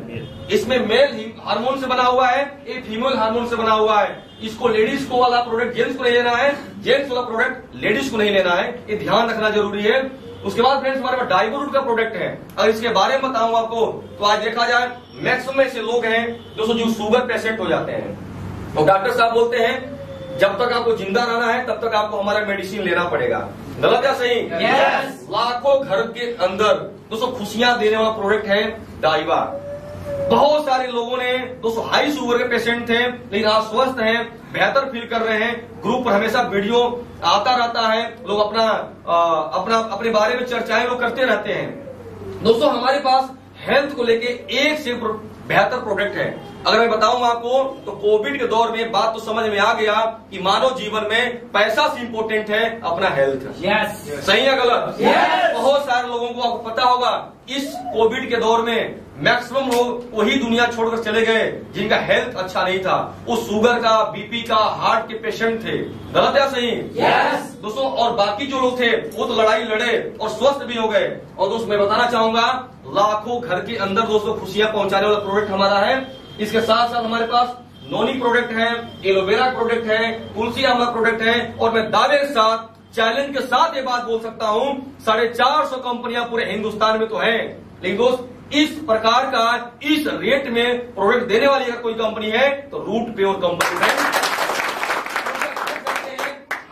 इसमें मेल हार्मोन से बना हुआ है, एक फीमेल हार्मोन से बना हुआ है। इसको लेडीज को वाला प्रोडक्ट जेंट्स को नहीं लेना है, जेंट्स वाला प्रोडक्ट लेडीज को नहीं लेना है, ये ध्यान रखना जरूरी है। उसके बाद फ्रेंड्स हमारे पास डाइवो रूट का प्रोडक्ट है। अगर इसके बारे में बताऊं आपको तो आज देखा जाए मैक्सिमम ऐसे लोग हैं दोस्तों जो शुगर पेशेंट हो जाते हैं और डॉक्टर साहब बोलते हैं जब तक आपको जिंदा रहना है तब तक आपको हमारा मेडिसिन लेना पड़ेगा। गलत या सही? yes. लाखों घर के अंदर दोस्तों खुशियां देने वाला प्रोडक्ट है डाइवा। बहुत सारे लोगों ने दोस्तों हाई शुगर के पेशेंट थे, लेकिन आज स्वस्थ हैं, बेहतर फील कर रहे हैं। ग्रुप पर हमेशा वीडियो आता रहता है, लोग अपने बारे में चर्चाएं लोग करते रहते हैं। दोस्तों हमारे पास हेल्थ को लेके एक से बेहतर प्रोडक्ट है। अगर मैं बताऊं आपको तो कोविड के दौर में बात तो समझ में आ गया कि मानव जीवन में पैसा से इंपोर्टेंट है अपना हेल्थ। सही है गलत? बहुत सारे लोगों को आपको पता होगा इस कोविड के दौर में मैक्सिमम लोग वही दुनिया छोड़कर चले गए जिनका हेल्थ अच्छा नहीं था। वो शुगर का, बीपी का, हार्ट के पेशेंट थे। गलत या सही? दोस्तों और बाकी जो लोग थे वो तो लड़ाई लड़े और स्वस्थ भी हो गए। और दोस्तों मैं बताना चाहूंगा लाखों घर के अंदर दोस्तों खुशियां पहुंचाने वाला प्रोडक्ट हमारा है। इसके साथ साथ हमारे पास नोनी प्रोडक्ट है, एलोवेरा प्रोडक्ट है, तुलसी आंवला प्रोडक्ट है। और मैं दावे के साथ, चैलेंज के साथ ये बात बोल सकता हूं 450 कंपनियां पूरे हिंदुस्तान में तो हैं, लेकिन दोस्त इस प्रकार का इस रेट में प्रोडक्ट देने वाली अगर कोई कंपनी है तो रूट प्योर कंपनी है।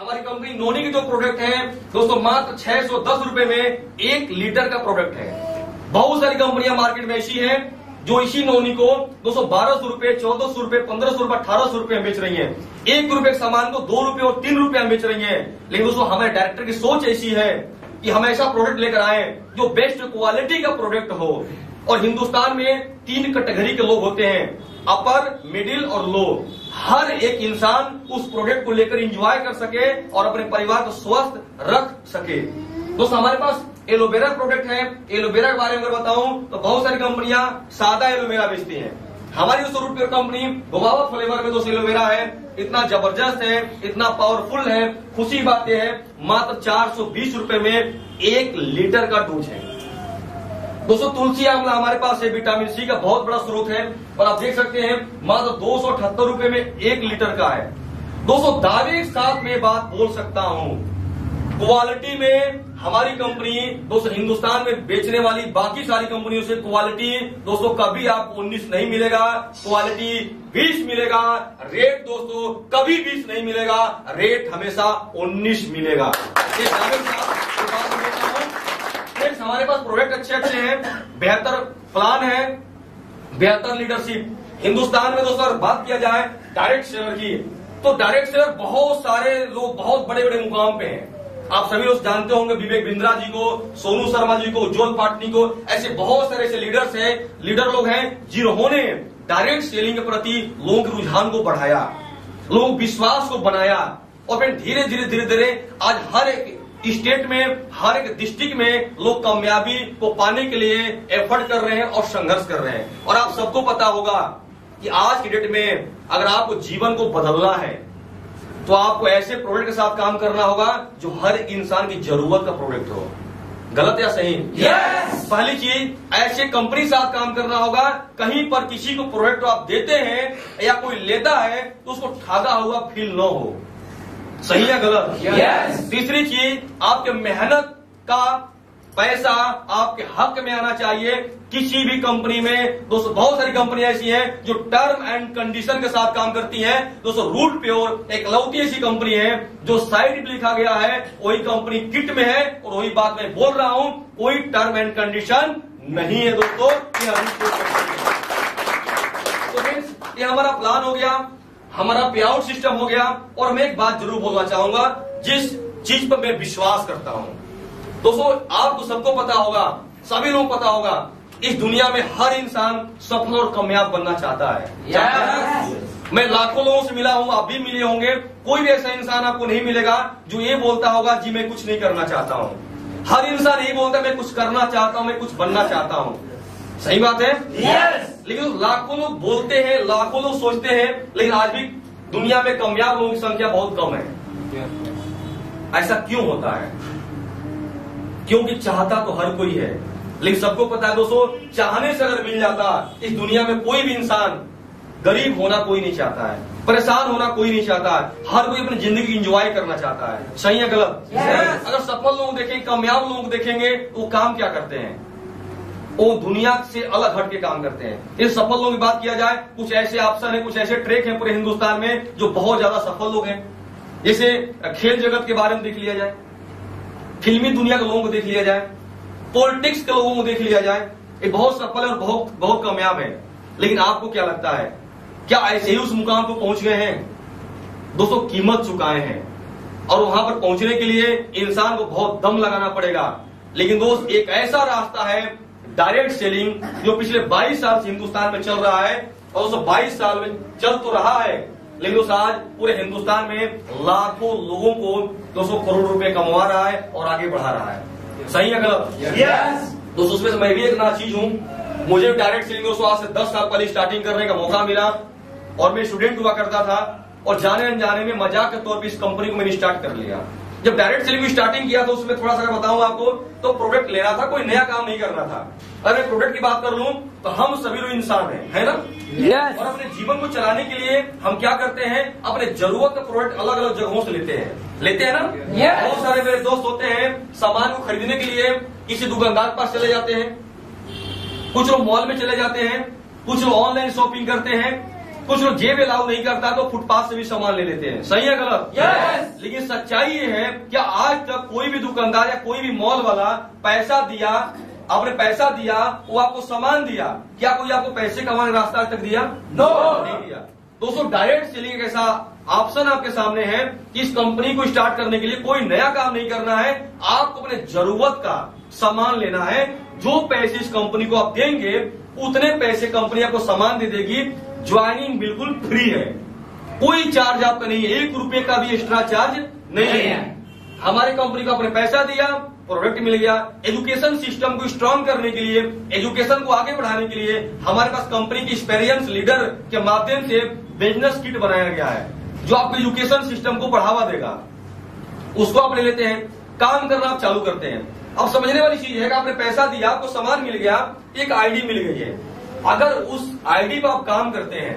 हमारी कंपनी नोनी की जो प्रोडक्ट है दोस्तों मात्र 610 रुपए में 1 लीटर का प्रोडक्ट है। बहुत सारी कंपनियां मार्केट में ऐसी है जो इसी नोनी को दोस्तों 1200 रुपए, 1400 रुपए, 1500 रुपए, 1800 रुपए में बेच रही है। 1 रुपए के सामान को 2 रुपए और 3 रुपए में बेच रही है। लेकिन दोस्तों हमारे डायरेक्टर की सोच ऐसी है कि हम ऐसा प्रोडक्ट लेकर आए जो बेस्ट क्वालिटी का प्रोडक्ट हो। और हिंदुस्तान में 3 कैटेगरी के लोग होते हैं, अपर, मिडिल और लो। हर एक इंसान उस प्रोडक्ट को लेकर एंजॉय कर सके और अपने परिवार को स्वस्थ रख सके। दोस्तों हमारे पास एलोवेरा प्रोडक्ट है। एलोवेरा के बारे में अगर बताऊं तो बहुत सारी कंपनियां सादा एलोवेरा बेचती हैं। हमारी दोस्तों root pure company guava flavour में दोस्तों एलोवेरा है, इतना जबरदस्त है, इतना पावरफुल है। खुशी बात यह है मात्र 420 रुपए में 1 लीटर का डोज है। दोस्तों तुलसी आंवला हमारे पास है, विटामिन सी का बहुत बड़ा स्रोत है और आप देख सकते हैं मात्र 278 रुपए में 1 लीटर का है। दोस्तों दावे के साथ में बात बोल सकता हूं, क्वालिटी में हमारी कंपनी दोस्तों हिंदुस्तान में बेचने वाली बाकी सारी कंपनियों से क्वालिटी दोस्तों कभी आपको 19 नहीं मिलेगा, क्वालिटी 20 मिलेगा। रेट दोस्तों कभी 20 नहीं मिलेगा, रेट हमेशा 19 मिलेगा। हमारे पास प्रोडक्ट अच्छे हैं, बेहतर प्लान है, बेहतर लीडरशिप। हिंदुस्तान में दोस्तों बात किया जाए डायरेक्ट सेलर की तो डायरेक्ट सेलर बहुत सारे लोग बहुत बड़े बड़े मुकाम पे हैं। आप सभी लोग जानते होंगे विवेक बिंद्रा जी को, सोनू शर्मा जी को, उज्ज्वल पाटनी को, ऐसे बहुत सारे ऐसे लीडर लोग हैं जिन्होंने डायरेक्ट सेलिंग के प्रति लोगों के रुझान को बढ़ाया, लोगों विश्वास को बनाया और फिर धीरे धीरे आज हर एक स्टेट में, हर एक डिस्ट्रिक्ट में लोग कामयाबी को पाने के लिए एफर्ट कर रहे हैं और संघर्ष कर रहे हैं। और आप सबको पता होगा कि आज की डेट में अगर आपको जीवन को बदलना है तो आपको ऐसे प्रोडक्ट के साथ काम करना होगा जो हर इंसान की जरूरत का प्रोडक्ट हो। गलत या सही? पहली चीज ऐसे कंपनी के साथ काम करना होगा, कहीं पर किसी को प्रोडक्ट आप देते हैं या कोई लेता है तो उसको ठगा हुआ फील न हो। सही या गलत? तीसरी चीज आपके मेहनत का पैसा आपके हक में आना चाहिए। किसी भी कंपनी में दोस्तों बहुत सारी कंपनियां ऐसी हैं जो टर्म एंड कंडीशन के साथ काम करती हैं। दोस्तों रूट प्योर एक लौती ऐसी कंपनी है जो साइड में लिखा गया है वही कंपनी किट में है और वही बात मैं बोल रहा हूं, कोई टर्म एंड कंडीशन नहीं है दोस्तों। तो फ्रेंड्स ये हमारा प्लान हो गया, हमारा पे आउट सिस्टम हो गया। और मैं एक बात जरूर बोलना चाहूंगा जिस चीज पर मैं विश्वास करता हूं दोस्तों, आपको सबको पता होगा, सभी लोग पता होगा, इस दुनिया में हर इंसान सफल और कामयाब बनना चाहता है। मैं लाखों लोगों से मिला हूं, आप भी मिले होंगे, कोई भी ऐसा इंसान आपको नहीं मिलेगा जो ये बोलता होगा जी मैं कुछ नहीं करना चाहता हूं। हर इंसान यही बोलता है मैं कुछ करना चाहता हूं, मैं कुछ बनना चाहता हूं। सही बात है? लेकिन लाखों लोग बोलते हैं, लाखों लोग सोचते हैं, लेकिन आज भी दुनिया में कामयाब लोगों की संख्या बहुत कम है। ऐसा क्यों होता है? क्योंकि चाहता तो हर कोई है, लेकिन सबको पता है दोस्तों चाहने से अगर मिल जाता इस दुनिया में कोई भी इंसान गरीब होना कोई नहीं चाहता है, परेशान होना कोई नहीं चाहता है, हर कोई अपनी जिंदगी एंजॉय करना चाहता है। सही है गलत? अगर सफल लोग देखेंगे, कामयाब लोग देखेंगे तो वो काम क्या करते हैं? वो दुनिया से अलग हट के काम करते हैं। इन सफल लोगों की बात किया जाए, कुछ ऐसे ऑप्शन है, कुछ ऐसे ट्रैक है पूरे हिंदुस्तान में जो बहुत ज्यादा सफल लोग हैं। जैसे खेल जगत के बारे में देख लिया जाए, फिल्मी दुनिया के लोगों को देख लिया जाए, पॉलिटिक्स के लोगों को देख लिया जाए, ये बहुत सफल है और बहुत कामयाब है। लेकिन आपको क्या लगता है, क्या ऐसे ही उस मुकाम पर पहुंच गए हैं? दोस्तों कीमत चुकाए हैं, और वहां पर पहुंचने के लिए इंसान को बहुत दम लगाना पड़ेगा। लेकिन दोस्त एक ऐसा रास्ता है डायरेक्ट सेलिंग जो पिछले 22 साल से हिंदुस्तान में चल रहा है, और उस 22 साल में चल तो रहा है, लेकिन उस आज पूरे हिंदुस्तान में लाखों लोगों को 200 करोड़ रुपए कमवा रहा है और आगे बढ़ा रहा है। सही है गलत? यस। दोस्तों उसमें से मैं भी एक नाचीज हूं। मुझे डायरेक्ट सेलिंग दोस्तों आज से 10 साल पहले स्टार्टिंग करने का मौका मिला, और मैं स्टूडेंट हुआ करता था, और जाने अनजाने में मजाक के तौर पर इस कंपनी को मैंने स्टार्ट कर लिया। जब डायरेक्ट सेलिंग की स्टार्टिंग किया तो उसमें थोड़ा सा बताऊं आपको, तो प्रोडक्ट लेना था, कोई नया काम नहीं करना था। अगर मैं प्रोडक्ट की बात कर लूं तो हम सभी लोग इंसान हैं, है ना? यस। और अपने जीवन को चलाने के लिए हम क्या करते हैं, अपने जरूरत का प्रोडक्ट अलग अलग जगहों से लेते हैं ना? Yes. बहुत सारे मेरे दोस्त होते हैं, सामान को खरीदने के लिए किसी दुकानदार के पास चले जाते हैं, कुछ लोग मॉल में चले जाते हैं, कुछ लोग ऑनलाइन शॉपिंग करते हैं, कुछ लोग जेब अलाउ नहीं करता तो फुटपाथ से भी सामान ले लेते हैं। सही है गलत? Yes. लेकिन सच्चाई ये है, क्या आज तक कोई भी दुकानदार या कोई भी मॉल वाला पैसा दिया, आपने पैसा दिया, वो आपको सामान दिया, क्या कोई आपको पैसे कमाने का रास्ता आज तक दिया? No. नहीं दिया। दोस्तों डायरेक्ट सेलिंग एक ऐसा ऑप्शन आपके सामने है कि इस कंपनी को स्टार्ट करने के लिए कोई नया काम नहीं करना है, आपको अपने जरूरत का सामान लेना है। जो पैसे इस कंपनी को आप देंगे उतने पैसे कंपनी आपको सामान दे देगी। ज्वाइनिंग बिल्कुल फ्री है, कोई चार्ज आपका नहीं है, 1 रुपए का भी एक्स्ट्रा चार्ज नहीं है। हमारी कंपनी को आपने पैसा दिया, प्रोडक्ट मिल गया। एजुकेशन सिस्टम को स्ट्रांग करने के लिए, एजुकेशन को आगे बढ़ाने के लिए हमारे पास कंपनी की एक्सपीरियंस लीडर के माध्यम से बिजनेस किट बनाया गया है, जो आपको एजुकेशन सिस्टम को बढ़ावा देगा। उसको आप ले लेते हैं, काम करना आप चालू करते हैं। अब समझने वाली चीज है कि आपने पैसा दिया, आपको सामान मिल गया, एक आईडी मिल गई है। अगर उस आईडी पर आप काम करते हैं,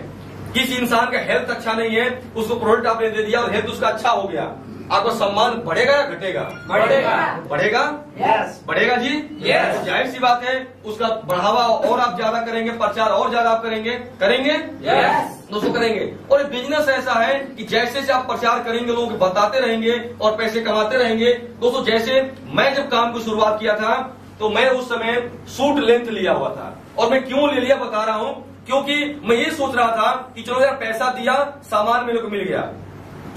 किसी इंसान का हेल्थ अच्छा नहीं है, उसको प्रोडक्ट आपने दे दिया और हेल्थ उसका अच्छा हो गया, आपका सम्मान बढ़ेगा या घटेगा? बढ़ेगा। बढ़ेगा? यस। बढ़ेगा जी? यस। तो जाहिर सी बात है, उसका बढ़ावा और आप ज्यादा करेंगे, प्रचार और ज्यादा आप करेंगे। यस। दोस्तों करेंगे। और बिजनेस ऐसा है कि जैसे जैसे आप प्रचार करेंगे, लोग बताते रहेंगे और पैसे कमाते रहेंगे। दोस्तों जैसे मैं जब काम की शुरुआत किया था तो मैं उस समय सूट लेंथ लिया हुआ था, और मैं क्यों ले लिया बता रहा हूं, क्योंकि मैं ये सोच रहा था कि चलो यार पैसा दिया, सामान मेरे को मिल गया,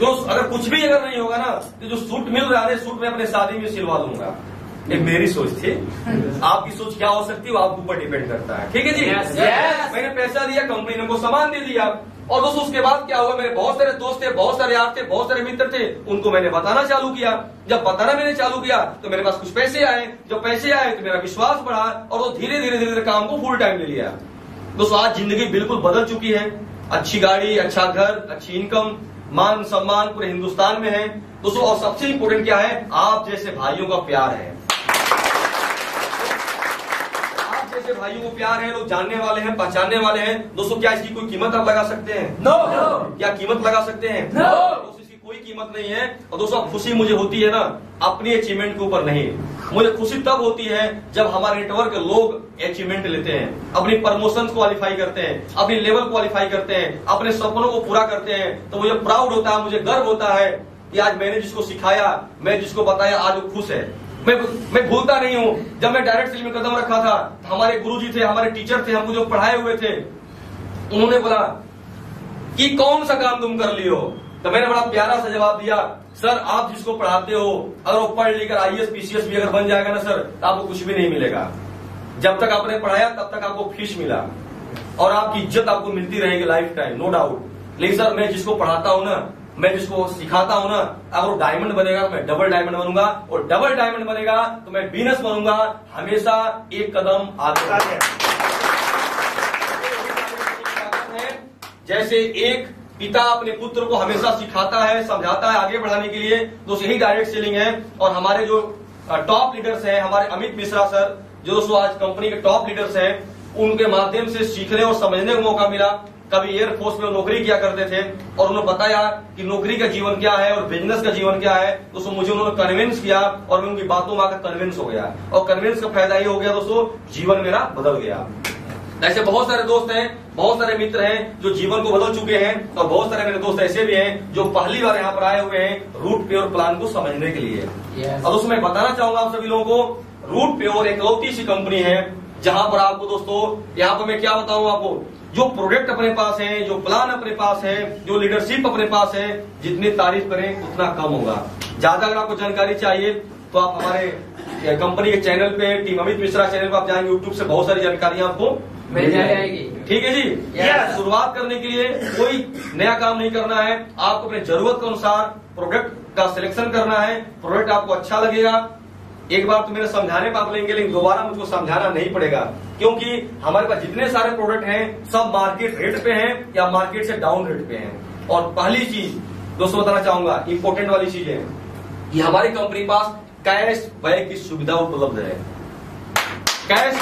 जो अगर कुछ भी अगर नहीं होगा ना तो जो सूट मिल रहा है, सूट मैं अपने शादी में सिलवा लूंगा। ये मेरी सोच थी। आपकी सोच क्या हो सकती है वो आपके ऊपर डिपेंड करता है। ठीक है जी? Yes. मैंने पैसा दिया, कंपनी ने को सामान दे दिया, और दोस्तों उसके बाद क्या हुआ, मेरे बहुत सारे दोस्त थे, बहुत सारे यार थे, बहुत सारे मित्र थे, उनको मैंने बताना चालू किया। जब बताना मैंने चालू किया तो मेरे पास कुछ पैसे आए, जब पैसे आए तो मेरा विश्वास बढ़ा, और वो धीरे धीरे धीरे काम को फुल टाइम ले लिया। दोस्तों आज जिंदगी बिल्कुल बदल चुकी है। अच्छी गाड़ी, अच्छा घर, अच्छी इनकम, मान सम्मान पूरे हिंदुस्तान में है दोस्तों। और सबसे इंपोर्टेंट क्या है, आप जैसे भाइयों का प्यार है। आप जैसे भाइयों को प्यार है, लोग जानने वाले हैं, पहचानने वाले हैं। दोस्तों क्या इसकी कोई कीमत आप लगा सकते हैं? नो। क्या कीमत लगा सकते हैं? नो। दोस्तों इसकी कोई कीमत नहीं है। और दोस्तों खुशी मुझे होती है ना अपनी अचीवमेंट के ऊपर नहीं, मुझे खुशी तब होती है जब हमारे नेटवर्क के लोग अचीवमेंट लेते हैं, अपनी प्रमोशन क्वालिफाई करते हैं, अपनी लेवल क्वालिफाई करते हैं, अपने सपनों को पूरा करते हैं। तो मुझे प्राउड होता है, मुझे गर्व होता है कि आज मैंने जिसको सिखाया, मैं जिसको बताया, आज वो खुश है। मैं भूलता नहीं हूं, जब मैं डायरेक्ट सेलिंग में कदम रखा था, हमारे गुरुजी थे, हमारे टीचर थे, हमको जो पढ़ाए हुए थे, उन्होंने बोला कि कौन सा काम तुम कर लियो, तो मैंने बड़ा प्यारा सा जवाब दिया, सर आप जिसको पढ़ाते हो अगर वो पढ़ लिखकर आईएएस पीसीएस भी अगर बन जाएगा ना सर, तो आपको कुछ भी नहीं मिलेगा। जब तक आपने पढ़ाया तब तक आपको फीस मिला, और आपकी इज्जत आपको मिलती रहेगी लाइफ टाइम, नो डाउट। लेकिन सर मैं जिसको पढ़ाता हूं ना, मैं जिसको सिखाता हूं ना, अगर वो डायमंड बनेगा तो मैं डबल डायमंड बनूंगा, और डबल डायमंड बनेगा तो मैं बीनस बनूंगा। हमेशा एक कदम आगे। जैसे एक पिता अपने पुत्र को हमेशा सिखाता है, समझाता है आगे बढ़ाने के लिए, दोस्तों यही डायरेक्ट सेलिंग है। और हमारे जो टॉप लीडर्स हैं, हमारे अमित मिश्रा सर, जो दोस्तों आज कंपनी के टॉप लीडर्स हैं, उनके माध्यम से सीखने और समझने का मौका मिला। कभी एयरफोर्स में नौकरी किया करते थे, और उन्होंने बताया कि नौकरी का जीवन क्या है और बिजनेस का जीवन क्या है। दोस्तों मुझे उन्होंने कन्विंस किया, और मैं उनकी बातों में आकर कन्विंस हो गया, और कन्विंस का फायदा ये हो गया दोस्तों, जीवन मेरा बदल गया। ऐसे बहुत सारे दोस्त हैं, बहुत सारे मित्र हैं जो जीवन को बदल चुके हैं, और बहुत सारे मेरे दोस्त ऐसे भी हैं जो पहली बार यहाँ पर आए हुए हैं रूट पे और प्लान को समझने के लिए। और दोस्तों मैं बताना चाहूंगा आप सभी लोगों को, रूट पे और एकलौती सी कंपनी है जहां पर आपको दोस्तों, यहाँ पर मैं क्या बताऊं आपको, जो प्रोडक्ट अपने पास है, जो प्लान अपने पास है, जो लीडरशिप अपने पास है, जितनी तारीफ करें उतना कम होगा। ज्यादा अगर आपको जानकारी चाहिए तो आप हमारे कंपनी के चैनल पे, टीम अमित मिश्रा चैनल पर आप जाएंगे, यूट्यूब से बहुत सारी जानकारियां आपको मिल जाएगी। ठीक है जी। Yes. शुरुआत करने के लिए कोई नया काम नहीं करना है, आपको अपने जरूरत के अनुसार प्रोडक्ट का सिलेक्शन करना है। प्रोडक्ट आपको अच्छा लगेगा, एक बार तो मेरे समझाने पर आप लेंगे, लेकिन दोबारा मुझको समझाना नहीं पड़ेगा, क्योंकि हमारे पास जितने सारे प्रोडक्ट हैं सब मार्केट रेट पे हैं या मार्केट से डाउन रेट पे हैं। और पहली चीज दोस्तों बताना चाहूंगा, इंपॉर्टेंट वाली चीज है कि हमारी कंपनी पास कैश बैक की सुविधा उपलब्ध है। कैश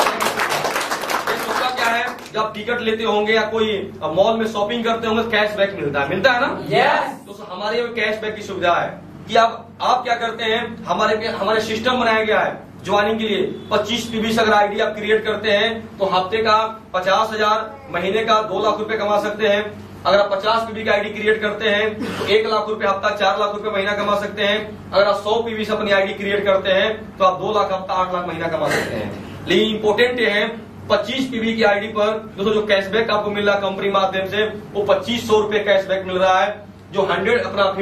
क्या है, जब टिकट लेते होंगे या कोई मॉल में शॉपिंग करते होंगे कैश बैक मिलता है ना। Yes. तो हमारे यहाँ कैश बैक की सुविधा है कि आप क्या करते हैं, हमारे सिस्टम बनाया गया है ज्वाइनिंग के लिए। 25 पीबी अगर आईडी आप क्रिएट करते हैं तो हफ्ते का 50,000, महीने का 2 लाख रुपए कमा सकते हैं। अगर आप 50 पीबी का आईडी क्रिएट करते हैं तो 1 लाख रुपए हफ्ता, 4 लाख रुपए महीना कमा सकते हैं। अगर आप 100 पीबी से अपनी आईडी क्रिएट करते हैं तो आप 2 लाख हफ्ता, 8 लाख महीना कमा सकते हैं। लेकिन इंपोर्टेंट ये है 25 पीबी की आईडी पर दोस्तों जो कैशबैक आपको मिल रहा है कंपनी माध्यम से, वो 2500 रुपए कैशबैक मिल रहा है। जो 50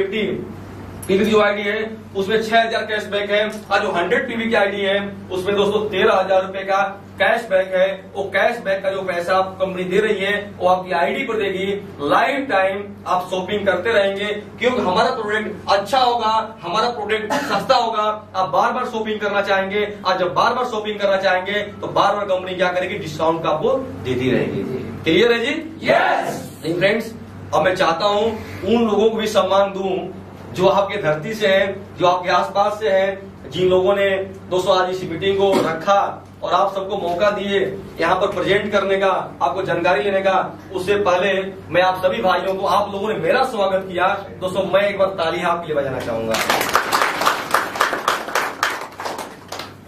पीबी की जो आईडी है उसमें 6000 कैशबैक है, और जो 100 पीबी की आईडी है उसमें दोस्तों 13,000 रुपए का कैशबैक है। वो कैशबैक का जो पैसा आप कंपनी दे रही है वो आपकी आईडी पर देगी। लाइफ टाइम आप शॉपिंग करते रहेंगे, क्योंकि हमारा प्रोडक्ट अच्छा होगा, हमारा प्रोडक्ट सस्ता होगा, आप बार बार शॉपिंग करना चाहेंगे। और जब बार बार शॉपिंग करना चाहेंगे तो बार बार कंपनी क्या करेगी, डिस्काउंट आपको देती रहेगी। क्लियर है जी? यस। फ्रेंड्स, अब मैं चाहता हूं उन लोगों को भी सम्मान दूं जो आपके धरती से हैं, जो आपके आसपास से हैं, जिन लोगों ने दोस्तों आज इस मीटिंग को रखा और आप सबको मौका दिए यहाँ पर प्रेजेंट करने का, आपको जानकारी लेने का। उससे पहले मैं आप सभी भाइयों को, आप लोगों ने मेरा स्वागत किया दोस्तों, मैं एक बार ताली आपके लिए बजाना चाहूंगा।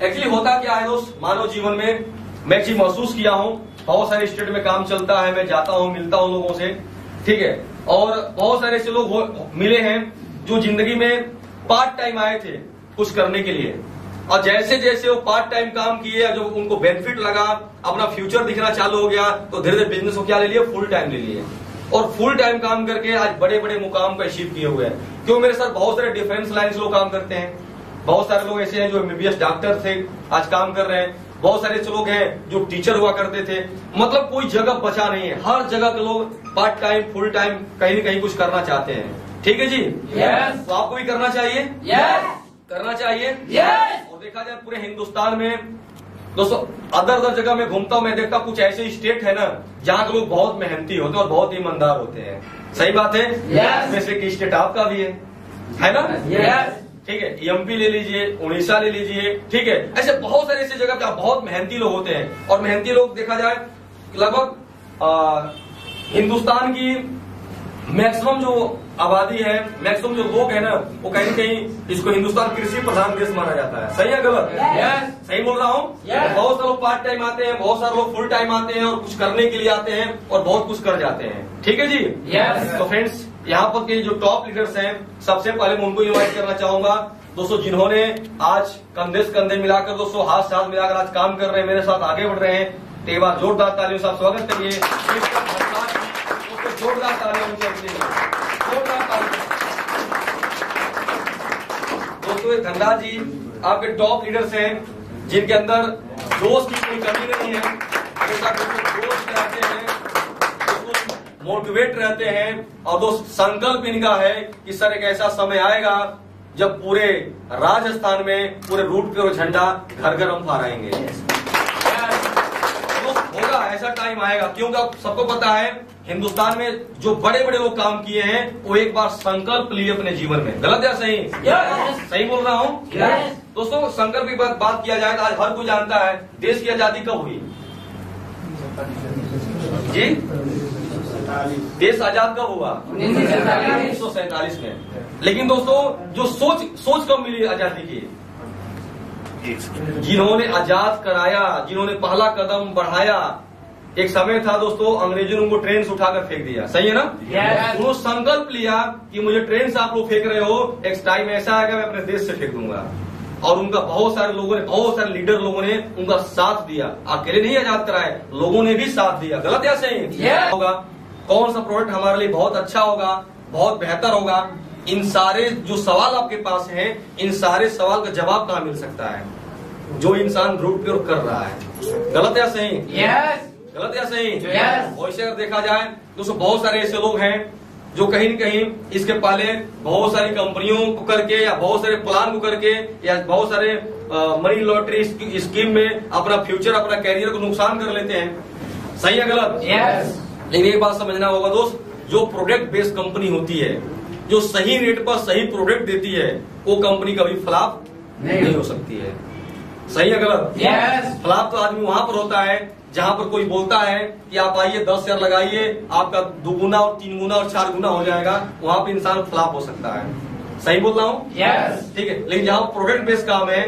एक्चुअली होता क्या है दोस्त, मानव जीवन में मैं एक चीज महसूस किया हूँ, बहुत सारे स्टेट में काम चलता है, मैं जाता हूँ, मिलता हूँ लोगों से, ठीक है, और बहुत सारे ऐसे लोग मिले हैं जो जिंदगी में पार्ट टाइम आए थे कुछ करने के लिए, और जैसे जैसे वो पार्ट टाइम काम किए, जो उनको बेनिफिट लगा, अपना फ्यूचर दिखना चालू हो गया, तो धीरे धीरे बिजनेस को क्या ले लिए, फुल टाइम ले लिए, और फुल टाइम काम करके आज बड़े बड़े मुकाम पर अचीव किए हुए हैं। क्यों, मेरे साथ बहुत सारे डिफेंस लाइन से लोग काम करते हैं, बहुत सारे लोग ऐसे हैं जो MBBS डॉक्टर थे आज काम कर रहे हैं, बहुत सारे ऐसे लोग हैं जो टीचर हुआ करते थे। मतलब कोई जगह बचा नहीं है, हर जगह के लोग पार्ट टाइम, फुल टाइम कहीं न कहीं कुछ करना चाहते हैं। ठीक है जी? यस। तो आपको भी करना चाहिए, यस, करना चाहिए। यस। और देखा जाए पूरे हिंदुस्तान में दोस्तों, अदर जगह में घूमता हूं, मैं देखता कुछ ऐसे स्टेट है ना जहाँ के लोग बहुत मेहनती होते हैं और बहुत ईमानदार होते हैं। सही बात है? यस। वैसे कि स्टेट आपका भी है ना? यस। ठीक है, MP ले लीजिए, उड़ीसा ले लीजिए, ठीक है, ऐसे बहुत सारे ऐसी जगह जहाँ बहुत मेहनती लोग होते हैं। और मेहनती लोग देखा जाए लगभग हिंदुस्तान की मैक्सिमम जो आबादी है, मैक्सिमम जो लोग है ना, वो कहीं न कहीं इसको हिंदुस्तान कृषि प्रधान देश माना जाता है। सही है गलत? यस। सही बोल रहा हूँ? बहुत सारे लोग पार्ट टाइम आते हैं, बहुत सारे लोग फुल टाइम आते हैं और कुछ करने के लिए आते हैं और बहुत कुछ कर जाते हैं। ठीक है जी? यस। तो फ्रेंड्स, यहाँ पर के जो टॉप लीडर्स हैं, सबसे पहले मैं उनको इन्वाइट करना चाहूंगा दोस्तों, जिन्होंने आज कंधे से कंधे मिलाकर दोस्तों, हाथ साथ मिलाकर आज काम कर रहे हैं, मेरे साथ आगे बढ़ रहे हैं। तो एक बार जोरदार तालियों से आप स्वागत करिए, जोरदार तालियों से जोरदार तालियों। दोस्तों, धनराज जी आपके टॉप लीडर्स हैं, जिनके अंदर जोश की कोई कमी नहीं है, हमेशा जोश रहते हैं, मोटिवेट रहते हैं। और दोस्त, संकल्प इनका है कि सर एक ऐसा समय आएगा जब पूरे राजस्थान में पूरे रूट पे और झंडा घर घर हम फहराएंगे। होगा, ऐसा टाइम आएगा, क्योंकि अब सबको पता है हिंदुस्तान में जो बड़े बड़े लोग काम किए हैं वो एक बार संकल्प लिए अपने जीवन में। गलत या सही? सही बोल रहा हूँ? दोस्तों, संकल्प की बात किया जाए तो आज हर कोई जानता है देश की आजादी कब हुई जी? देश आजाद कब हुआ? 1947 में। लेकिन दोस्तों, जो सोच कब मिली आजादी की? जिन्होंने आजाद कराया, जिन्होंने पहला कदम बढ़ाया, एक समय था दोस्तों, अंग्रेजों ने उनको ट्रेन से उठाकर फेंक दिया। सही है ना? उन्होंने संकल्प लिया कि मुझे ट्रेन से आप लोग फेंक रहे हो, एक टाइम ऐसा आएगा मैं अपने देश से फेंक दूंगा। और उनका बहुत सारे लोगों ने, बहुत सारे लीडर लोगों ने उनका साथ दिया। अकेले नहीं आजाद कराए, लोगों ने भी साथ दिया। गलत या सही? होगा कौन सा प्रोडक्ट हमारे लिए बहुत अच्छा होगा, बहुत बेहतर होगा, इन सारे जो सवाल आपके पास हैं, इन सारे सवाल का जवाब कहाँ मिल सकता है? जो इंसान रूट प्योर कर रहा है। गलत या सही? गलत या सही? वैसे अगर देखा जाए दोस्तों, बहुत सारे ऐसे लोग हैं जो कहीं न कहीं इसके पहले बहुत सारी कंपनियों को करके या बहुत सारे प्लान को करके या बहुत सारे मनी लॉटरी स्कीम में अपना फ्यूचर, अपना कैरियर को नुकसान कर लेते हैं। सही है गलत? लेकिन एक बात समझना होगा दोस्त, जो प्रोडक्ट बेस्ड कंपनी होती है, जो सही रेट पर सही प्रोडक्ट देती है, वो कंपनी कभी फ्लॉप नहीं हो सकती है। सही है गलत? फ्लॉप तो आदमी वहां पर होता है जहां पर कोई बोलता है कि आप आइए 10 शेयर लगाइए, आपका 2 गुना और 3 गुना और 4 गुना हो जाएगा, वहां पे इंसान फ्लॉप हो सकता है। सही बोल रहा हूँ? ठीक है। लेकिन जहां प्रोडक्ट बेस्ड काम है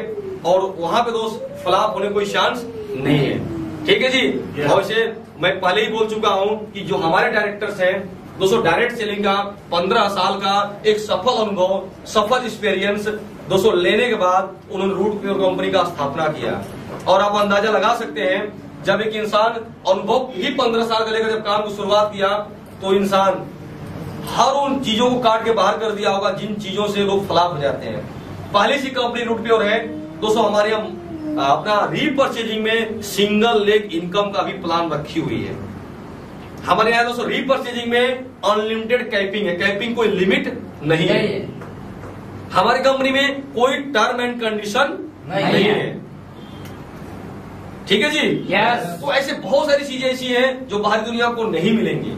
और वहां पे दोस्त फ्लॉप होने कोई चांस नहीं है। ठीक है जी। और वैसे मैं पहले ही बोल चुका हूं कि जो हमारे डायरेक्टर्स हैं दोस्तों, डायरेक्ट सेलिंग का 15 साल का एक सफल अनुभव, सफल एक्सपीरियंस दोस्तों लेने के बाद उन्होंने रूट प्योर कंपनी का स्थापना किया। और आप अंदाजा लगा सकते हैं, जब एक इंसान अनुभव ही 15 साल का लेकर जब काम की शुरुआत किया, तो इंसान हर उन चीजों को काट के बाहर कर दिया होगा जिन चीजों से लोग फ्लॉप हो जाते हैं। पहली सी कंपनी रूट प्योर है दोस्तों, हमारे अपना रीपर्चेजिंग में सिंगल लेग इनकम का भी प्लान रखी हुई है। हमारे यहाँ दोस्तों रीपर्चेजिंग में अनलिमिटेड कैपिंग है, कैपिंग कोई लिमिट नहीं है। हमारी कंपनी में कोई टर्म एंड कंडीशन नहीं है। ठीक है जी। तो ऐसे बहुत सारी चीजें ऐसी हैं जो बाहरी दुनिया को नहीं मिलेंगी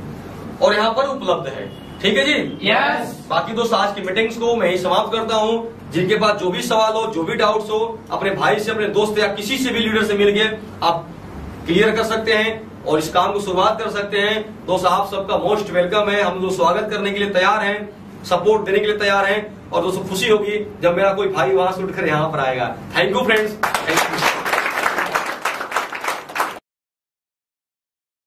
और यहाँ पर उपलब्ध है। ठीक है जी। बाकी दोस्तों, आज की मीटिंग्स को मैं ही समाप्त करता हूँ। जिनके पास जो भी सवाल हो, जो भी डाउट्स हो, अपने भाई से, अपने दोस्त या किसी से भी लीडर से मिल के आप क्लियर कर सकते हैं और इस काम को शुरुआत कर सकते हैं। दोस्तों, आप सबका मोस्ट वेलकम है। हम लोग स्वागत करने के लिए तैयार हैं, सपोर्ट देने के लिए तैयार हैं। और दोस्तों, खुशी होगी जब मेरा कोई भाई वहां से उठकर यहाँ पर आएगा। Thank you friends, thank you.